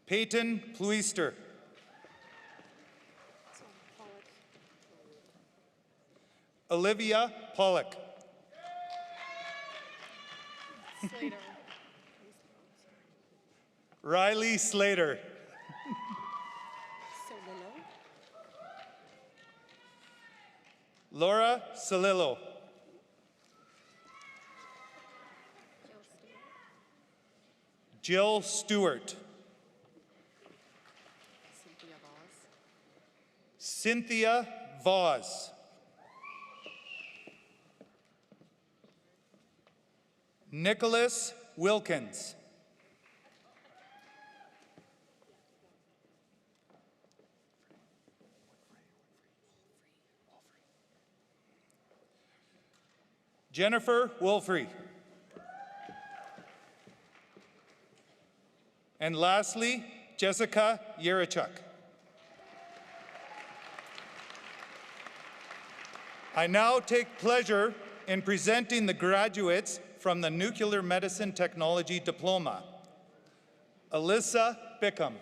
Peyton Pluister. Olivia Pollock. Riley Slater. Laura Salillo. Jill Stewart. Cynthia Voss. Nicholas Wilkins. Jennifer Wolfrey. And lastly, Jessica Yerichuk. I now take pleasure in presenting the graduates from the Nuclear Medicine Technology Diploma. Alyssa Bickham.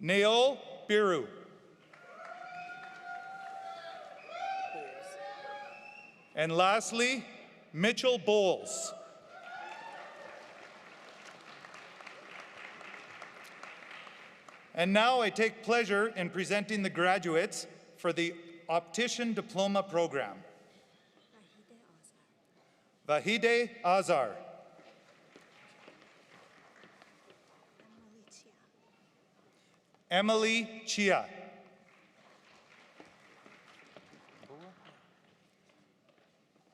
Naol Biru. And lastly, Mitchell Bowles. And now I take pleasure in presenting the graduates for the Optician Diploma Program. Vahide Azar. Emily Chia.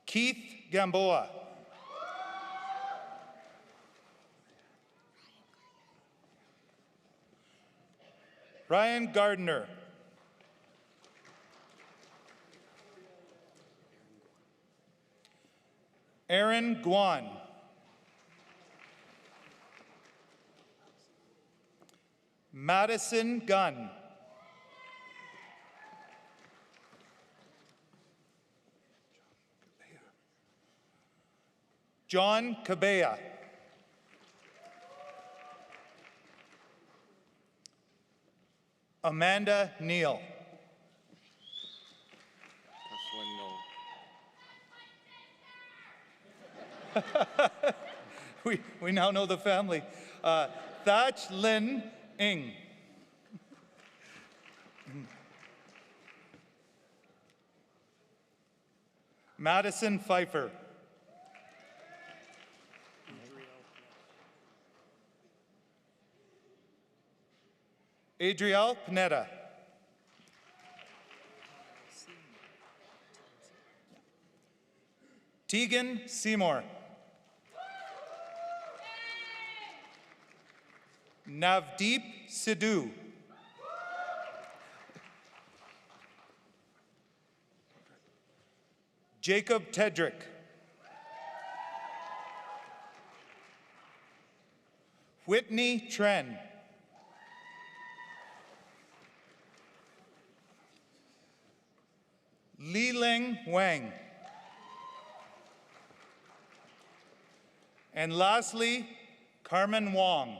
Keith Gamboa. Ryan Gardner. Aaron Guan. Madison Gunn. John Cabea. Amanda Neal. we now know the family. Thatch Lin Ng. Madison Pfeiffer. Adriel Pineda. Tegan Seymour. Navdeep Sidhu. Jacob Tedrick. Whitney Tren. Li Ling Wang. And lastly, Carmen Wong.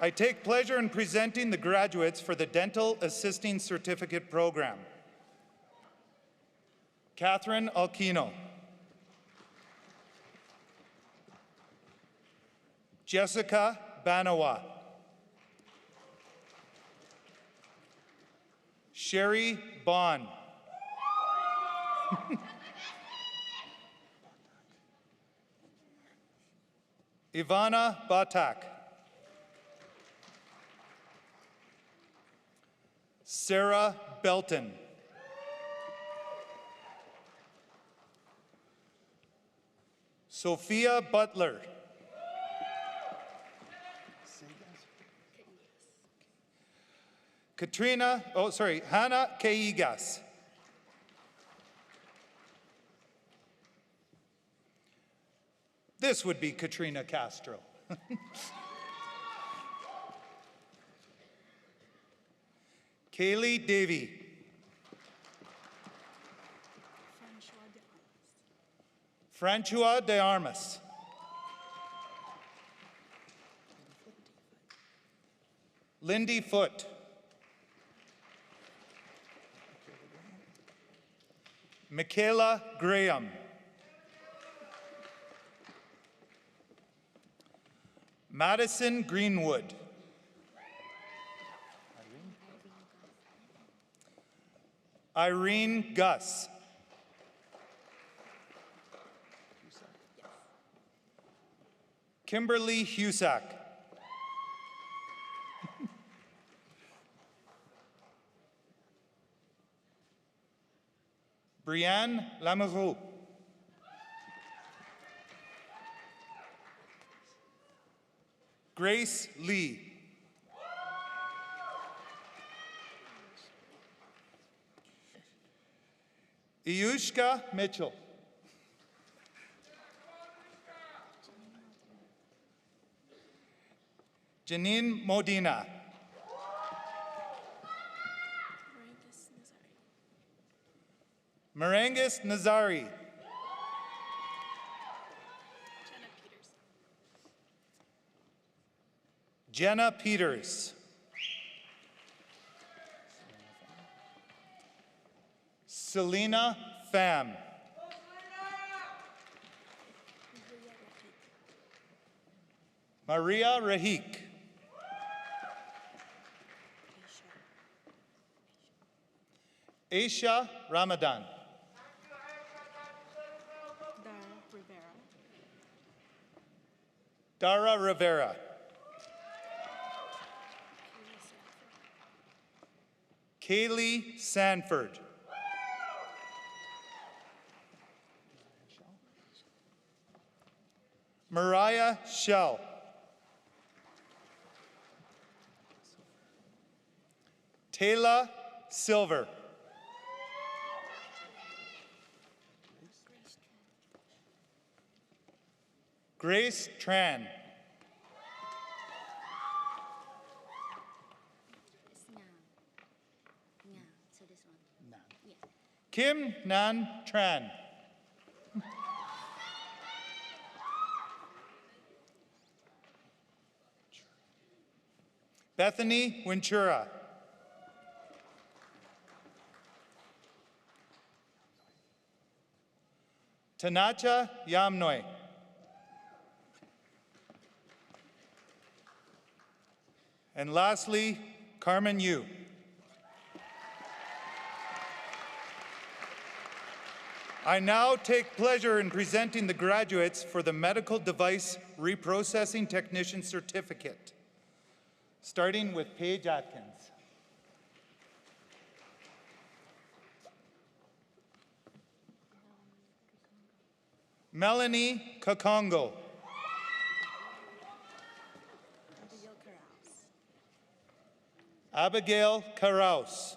I take pleasure in presenting the graduates for the Dental Assisting Certificate Program. Catherine Alquino. Jessica Banawa. Sherry Bond. Ivana Batak. Sarah Belton. Sophia Butler. Hannah Keigas. This would be Katrina Castro. Kaylee Davey. Francois de Armas. Lindy Foote. Michaela Graham. Madison Greenwood. Irene Gus. Kimberly Husak. Brianne Lamoureux. Grace Lee. Iyushka Mitchell. Janine Modena. Marangis Nazari. Jenna Peters. Selena Pham. Maria Rahik. Aisha Ramadan. Dara Rivera. Kaylee Sanford. Mariah Shell. Taylor Silver. Grace Tran. Kim Nan Tran. Bethany Ventura. Tanacha Yamnoy. And lastly, Carmen Yu. I now take pleasure in presenting the graduates for the Medical Device Reprocessing Technician Certificate, starting with Paige Atkins. Melanie Kakongo. Abigail Karaus.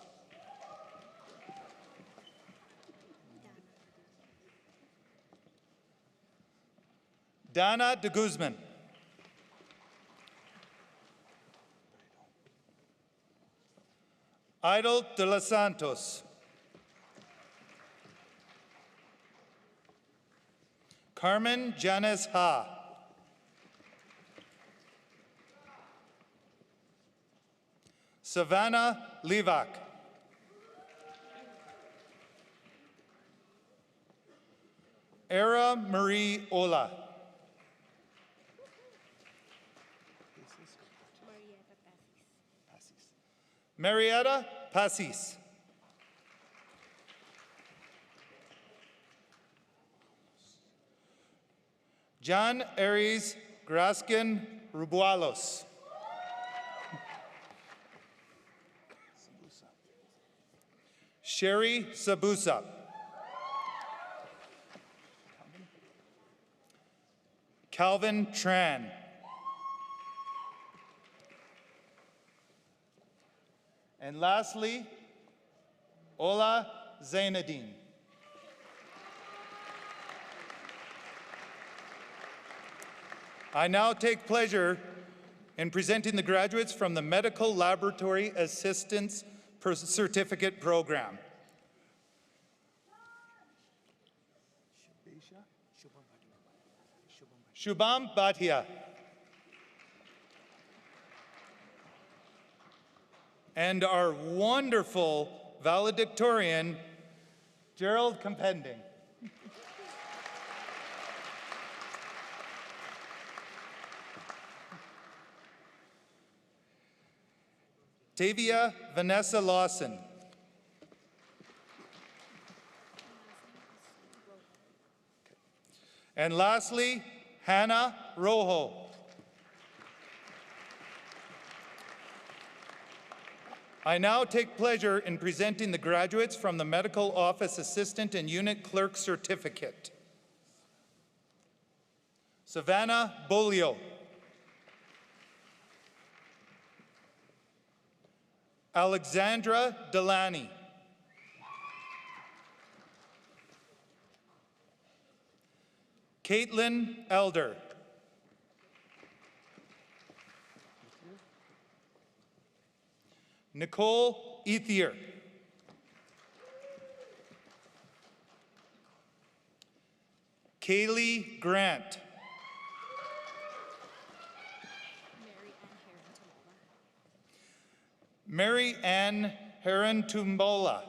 Dana de Guzman. Idol de los Santos. Carmen Janes Ha. Savannah Levac. Era Marie Ola. Marietta Passis. John Aries Graskin Rubualos. Sherry Sabusa. Calvin Tran. And lastly, Ola Zainadine. I now take pleasure in presenting the graduates from the Medical Laboratory Assistance Certificate Program. Shubham Bhatia. And our wonderful valedictorian, Gerald Compending. Tavia Vanessa Lawson. And lastly, Hannah Rojo. I now take pleasure in presenting the graduates from the Medical Office Assistant and Unit Clerk Certificate. Savannah Bolio. Alexandra Delaney. Caitlin Elder. Nicole Ethier. Kaylee Grant. Mary Ann Heron-Tumbola.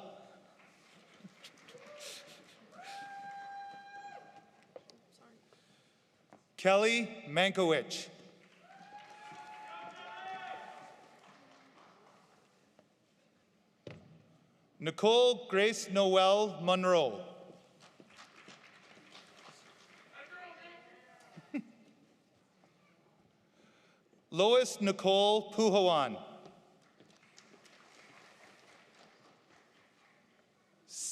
Kelly Mankowicz. Nicole Grace Noel Monroe. Lois Nicole Puhawan.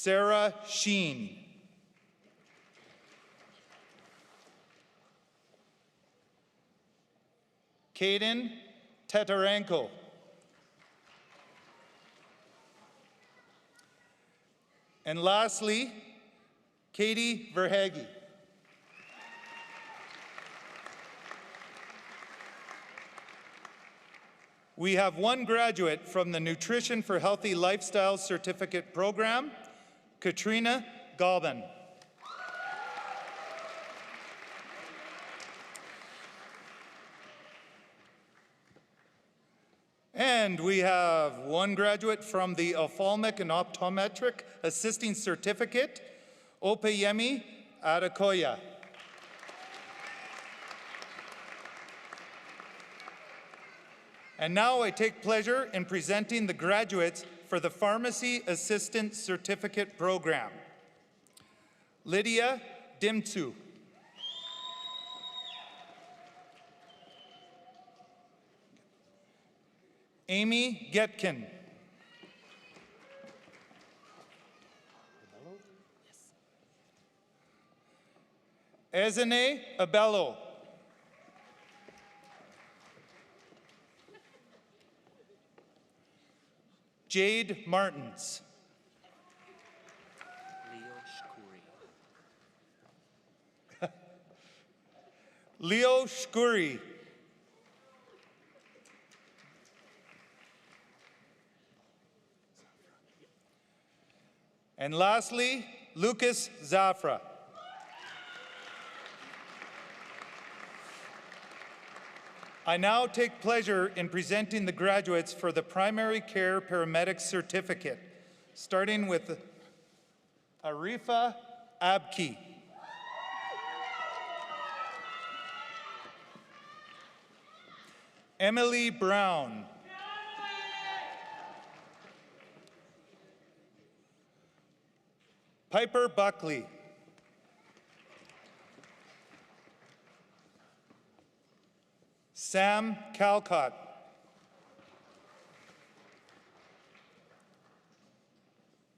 Sarah Sheen. Kaden Tetarenko. And lastly, Katie Verhage. We have one graduate from the Nutrition for Healthy Lifestyle Certificate Program, Katrina Galban. And we have one graduate from the Ophthalmic and Optometric Assisting Certificate, Opeyemi Adekoya. And now I take pleasure in presenting the graduates for the Pharmacy Assistant Certificate Program. Lydia Dimtsu. Amy Getkin. Ezene Abello. Jade Martins. Leo Shkuri. And lastly, Lucas Zafra. I now take pleasure in presenting the graduates for the Primary Care Paramedic Certificate, starting with Arifa Abki. Emily Brown. Piper Buckley. Sam Calcott.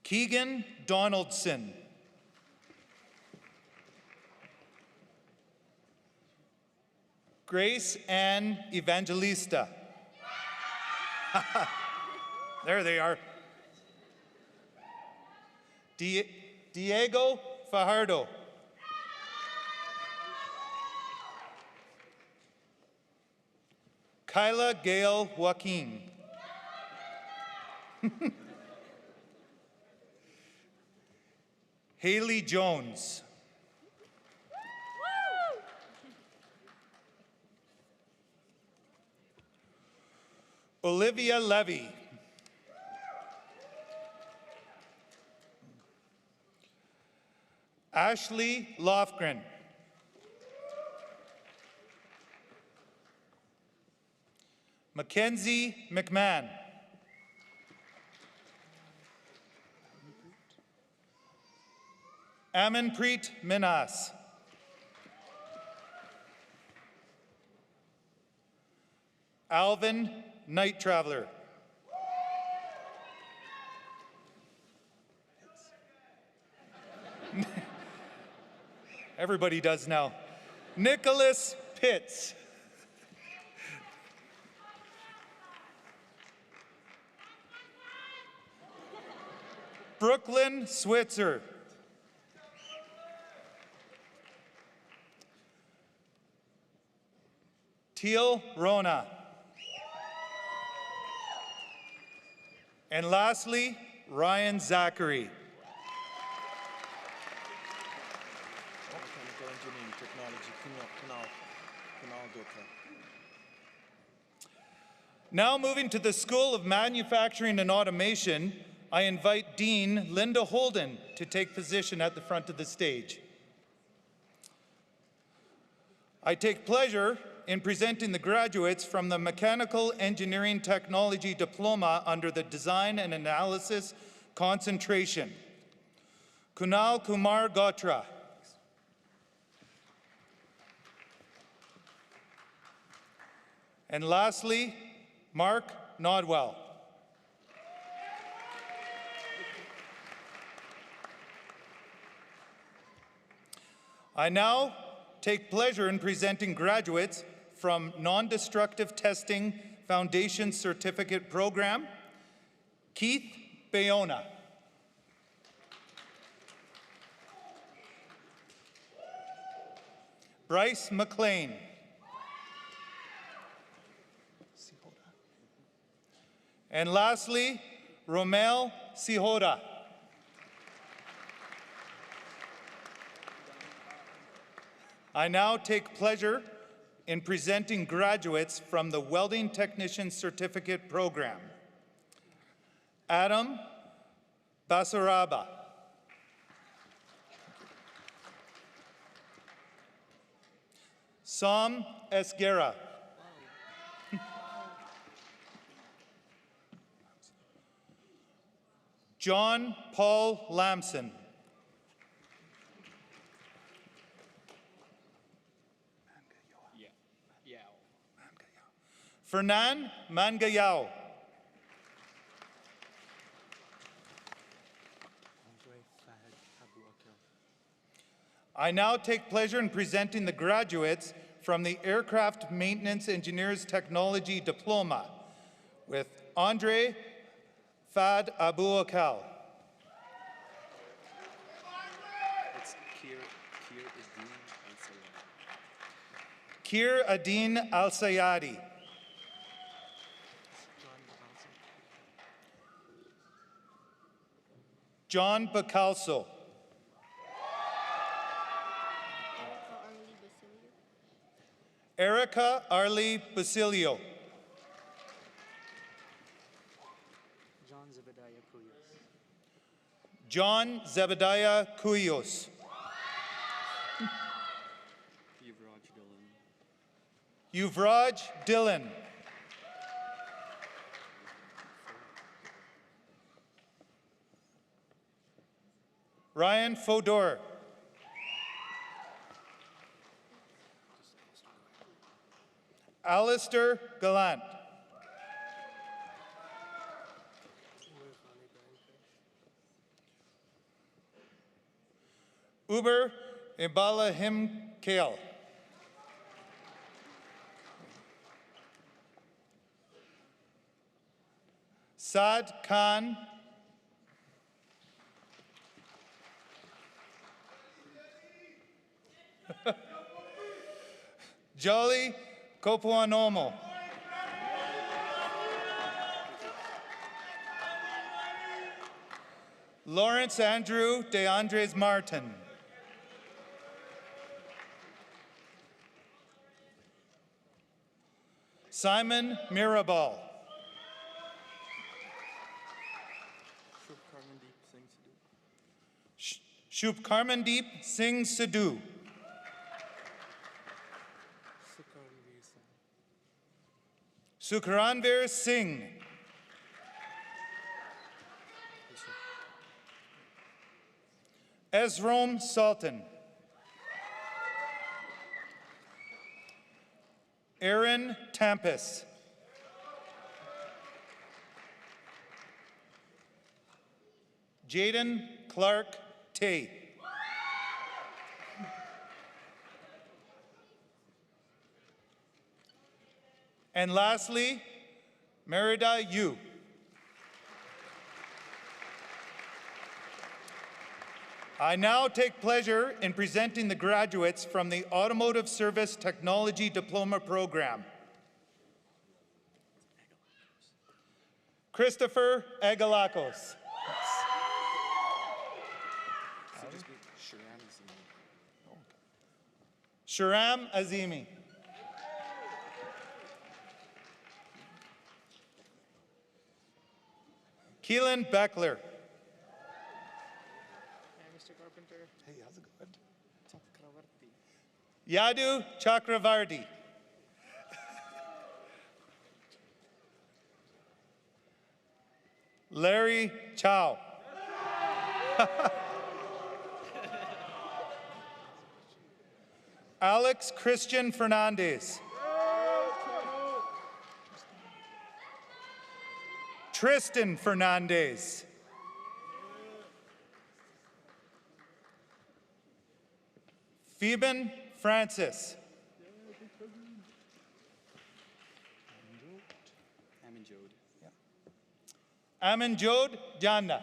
Keegan Donaldson. Grace Ann Evangelista. There they are. Diego Fajardo. Kyla Gail Joaquin. Haley Jones. Olivia Levy. Ashley Lofgren. Mackenzie McMahon. Amanpreet Minas. Alvin Night Traveler. Everybody does now. Nicholas Pitts. Brooklyn Switzer. Teal Rona. And lastly, Ryan Zachary. Now moving to the School of Manufacturing and Automation, I invite Dean Linda Holden to take position at the front of the stage. I take pleasure in presenting the graduates from the Mechanical Engineering Technology Diploma under the Design and Analysis concentration. Kunal Kumar Gotra. And lastly, Mark Nodwell. I now take pleasure in presenting graduates from Non-Destructive Testing Foundation Certificate Program, Keith Bayona. Bryce McLean. And lastly, Romel Sihora. I now take pleasure in presenting graduates from the Welding Technician Certificate Program. Adam Basaraba. Sam Esguerra. John Paul Lamson. Fernan Mangayao. I now take pleasure in presenting the graduates from the Aircraft Maintenance Engineers Technology Diploma with Andre Fad Abu Akal. Kir Adin Al-Sayadi. John Bacalso. Erica Arlie Basilio. John Zebediah Kuyos. Yuvraj Dillon. Ryan Fodor. Alistair Gallant. Uber Ibalahim Kale. Saad Khan. Jolly Kopuanomo. Lawrence Andrew De Andres Martin. Simon Mirabal. Shub Karmandeep Singh Sidhu. Sukranvir Singh. Ezrom Sultan. Aaron Tampus. Jaden Clark Tay. And lastly, Merida Yu. I now take pleasure in presenting the graduates from the Automotive Service Technology Diploma Program. Christopher Agalakos. Sharam Azimi. Keelan Beckler. Mr. Carpenter. Hey, how's it going? Yadu Chakravarti. Larry Chow. Alex Christian Fernandez. Tristan Fernandez. Phoeben Francis. Amanjod Janda.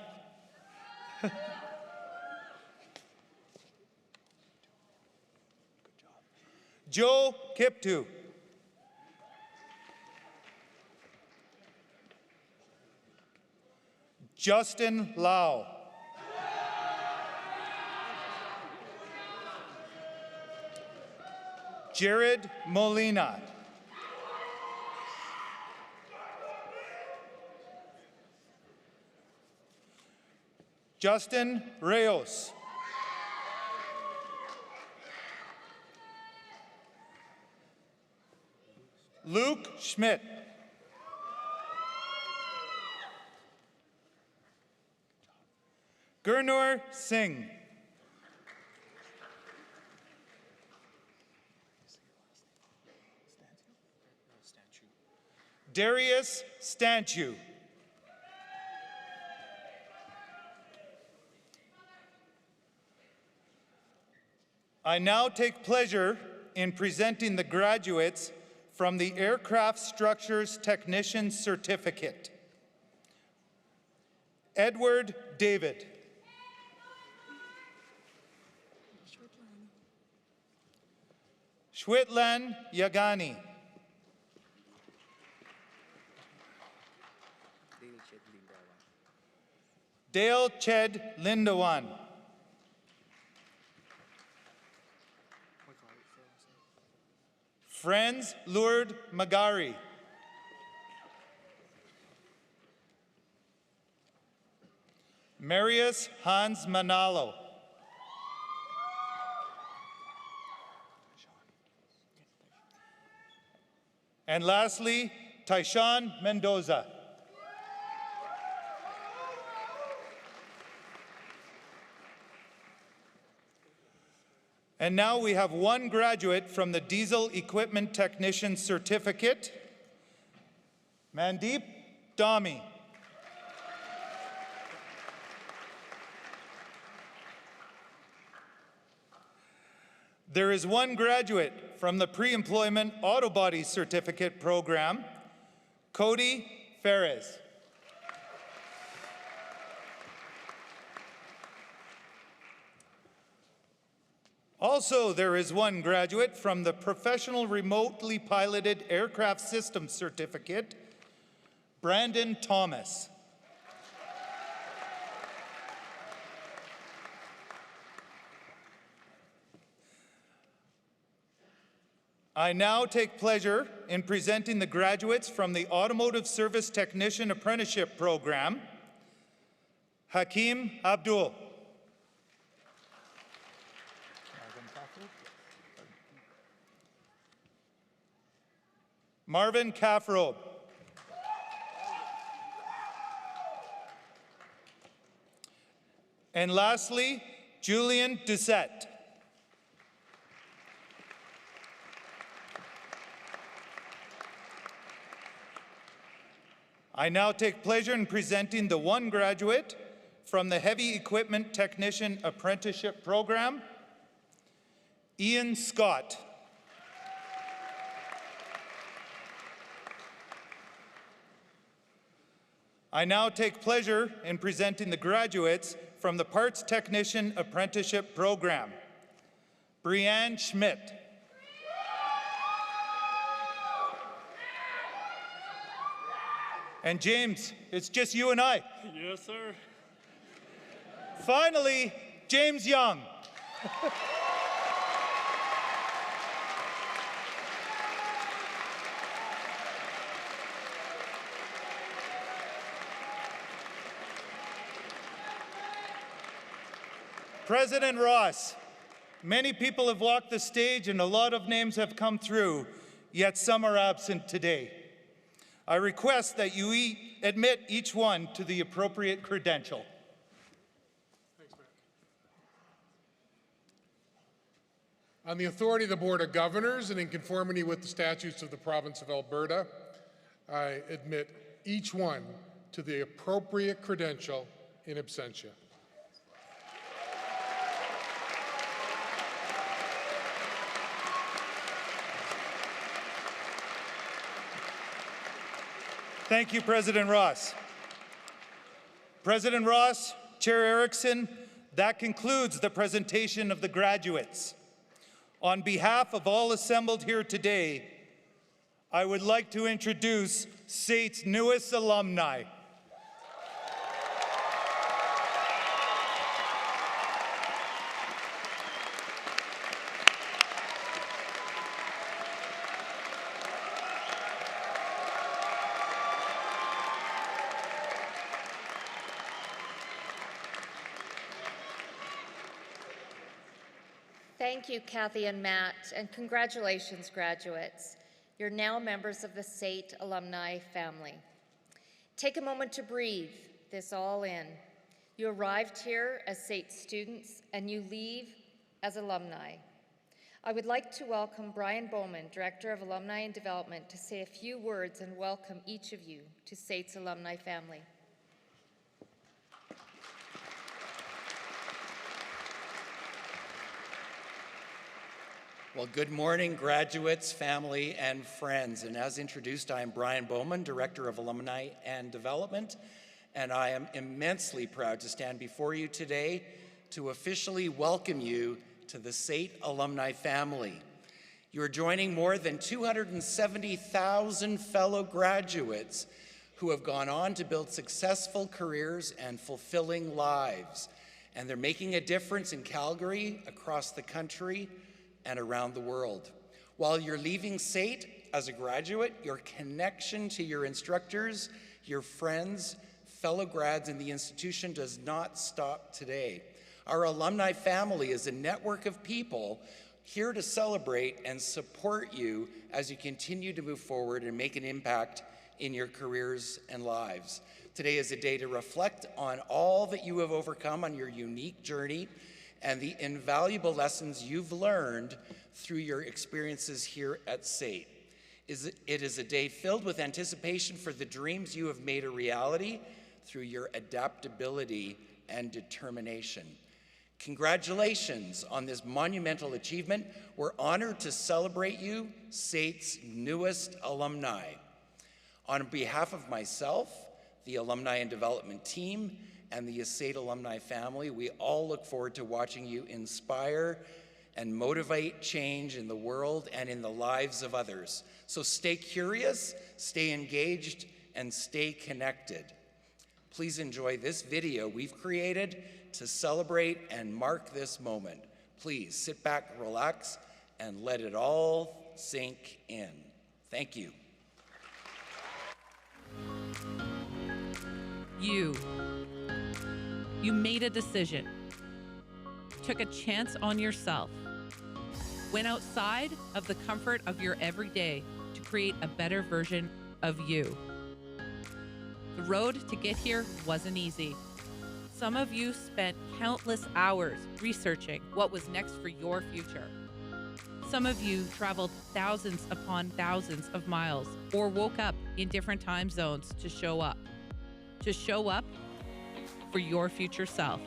Joe Kiptu. Justin Lau. Jared Molina. Justin Reyes. Luke Schmidt. Gurnur Singh. Darius Stanchu. I now take pleasure in presenting the graduates from the Aircraft Structures Technician Certificate. Edward David. Shwitlan Yagani. Dale Ched Lindawan. Friends Lourdes Magari. Marius Hans Manalo. And lastly, Tyshawn Mendoza. And now we have one graduate from the Diesel Equipment Technician Certificate, Mandeep Dami. There is one graduate from the Pre-Employment Auto Body Certificate Program, Cody Ferez. Also, there is one graduate from the Professional Remotely Piloted Aircraft Systems Certificate, Brandon Thomas. I now take pleasure in presenting the graduates from the Automotive Service Technician Apprenticeship Program, Hakeem Abdul. Marvin Kafrob. And lastly, Julian Doucette. I now take pleasure in presenting the one graduate from the Heavy Equipment Technician Apprenticeship Program, Ian Scott. I now take pleasure in presenting the graduates from the Parts Technician Apprenticeship Program, Brianne Schmidt. And James, it's just you and I. Yes, sir. Finally, James Young. President Ross, many people have walked the stage and a lot of names have come through, yet some are absent today. I request that you admit each one to the appropriate credential. Thanks, Matt. On the authority of the Board of Governors and in conformity with the statutes of the province of Alberta, I admit each one to the appropriate credential in absentia. Thank you, President Ross. President Ross, Chair Erickson, that concludes the presentation of the graduates. On behalf of all assembled here today, I would like to introduce SAIT's newest alumni. Thank you, Kathy and Matt, and congratulations, graduates. You're now members of the SAIT alumni family. Take a moment to breathe this all in. You arrived here as SAIT students, and you leave as alumni. I would like to welcome Brian Bowman, Director of Alumni and Development, to say a few words and welcome each of you to SAIT's alumni family. Well, good morning, graduates, family, and friends. And as introduced, I am Brian Bowman, Director of Alumni and Development, and I am immensely proud to stand before you today to officially welcome you to the SAIT alumni family. You're joining more than 270,000 fellow graduates who have gone on to build successful careers and fulfilling lives. And they're making a difference in Calgary, across the country, and around the world. While you're leaving SAIT as a graduate, your connection to your instructors, your friends, fellow grads in the institution does not stop today. Our alumni family is a network of people here to celebrate and support you as you continue to move forward and make an impact in your careers and lives. Today is a day to reflect on all that you have overcome on your unique journey and the invaluable lessons you've learned through your experiences here at SAIT. It is a day filled with anticipation for the dreams you have made a reality through your adaptability and determination. Congratulations on this monumental achievement. We're honored to celebrate you, SAIT's newest alumni. On behalf of myself, the Alumni and Development team, and the SAIT alumni family, we all look forward to watching you inspire and motivate change in the world and in the lives of others. So stay curious, stay engaged, and stay connected. Please enjoy this video we've created to celebrate and mark this moment. Please sit back, relax, and let it all sink in. Thank you. You made a decision, took a chance on yourself, went outside of the comfort of your everyday to create a better version of you. The road to get here wasn't easy. Some of you spent countless hours researching what was next for your future. Some of you traveled thousands upon thousands of miles or woke up in different time zones to show up for your future self.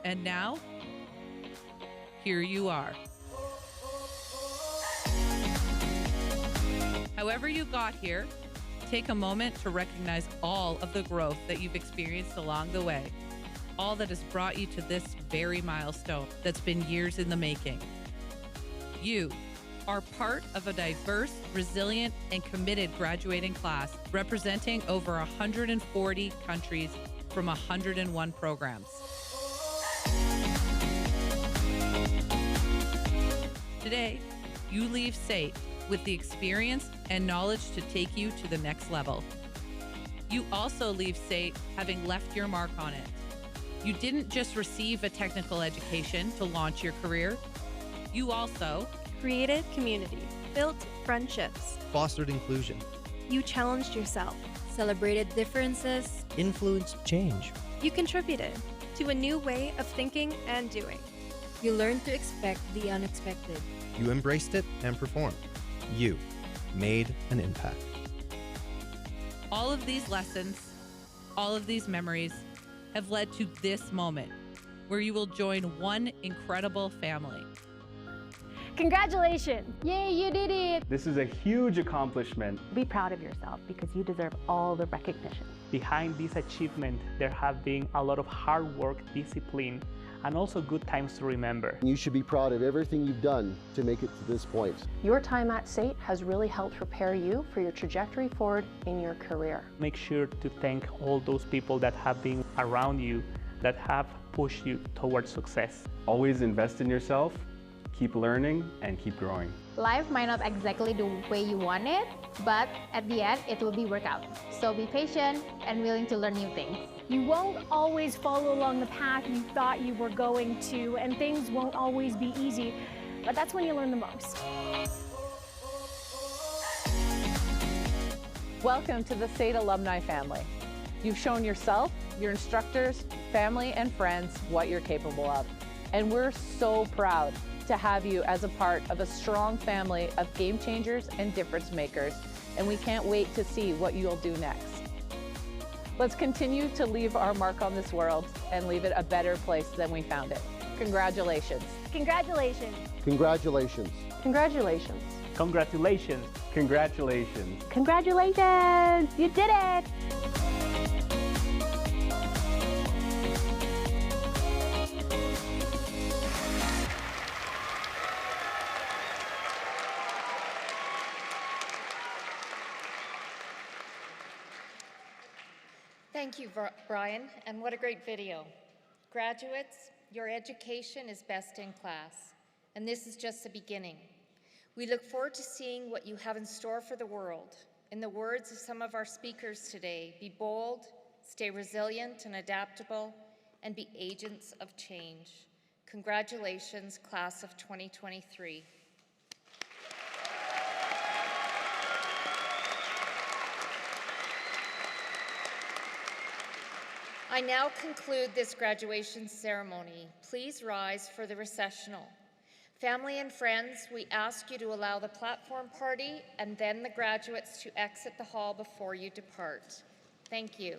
And now, here you are. However you got here, take a moment to recognize all of the growth that you've experienced along the way, all that has brought you to this very milestone that's been years in the making. You are part of a diverse, resilient, and committed graduating class representing over 140 countries from 101 programs. Today, you leave SAIT with the experience and knowledge to take you to the next level. You also leave SAIT having left your mark on it. You didn't just receive a technical education to launch your career. You also created community, built friendships, fostered inclusion. You challenged yourself, celebrated differences, influenced change. You contributed to a new way of thinking and doing. You learned to expect the unexpected. You embraced it and performed. You made an impact. All of these lessons, all of these memories have led to this moment where you will join one incredible family. Congratulations! Yay, you did it! This is a huge accomplishment. Be proud of yourself because you deserve all the recognition. Behind this achievement, there have been a lot of hard work, discipline, and also good times to remember. You should be proud of everything you've done to make it to this point. Your time at SAIT has really helped prepare you for your trajectory forward in your career. Make sure to thank all those people that have been around you, that have pushed you towards success. Always invest in yourself, keep learning, and keep growing. Life might not exactly the way you want it, but at the end, it will be work out. So be patient and willing to learn new things. You won't always follow along the path you thought you were going to, and things won't always be easy, but that's when you learn the most. Welcome to the SAIT Alumni family. You've shown yourself, your instructors, family, and friends what you're capable of. And we're so proud to have you as a part of a strong family of game changers and difference makers, and we can't wait to see what you'll do next. Let's continue to leave our mark on this world and leave it a better place than we found it. Congratulations. Congratulations. Congratulations. Congratulations. Congratulations. Congratulations. Congratulations! You did it! Thank you, Brian, and what a great video. Graduates, your education is best in class, and this is just the beginning. We look forward to seeing what you have in store for the world. In the words of some of our speakers today, be bold, stay resilient and adaptable, and be agents of change. Congratulations, class of 2023. I now conclude this graduation ceremony. Please rise for the recessional. Family and friends, we ask you to allow the platform party and then the graduates to exit the hall before you depart. Thank you.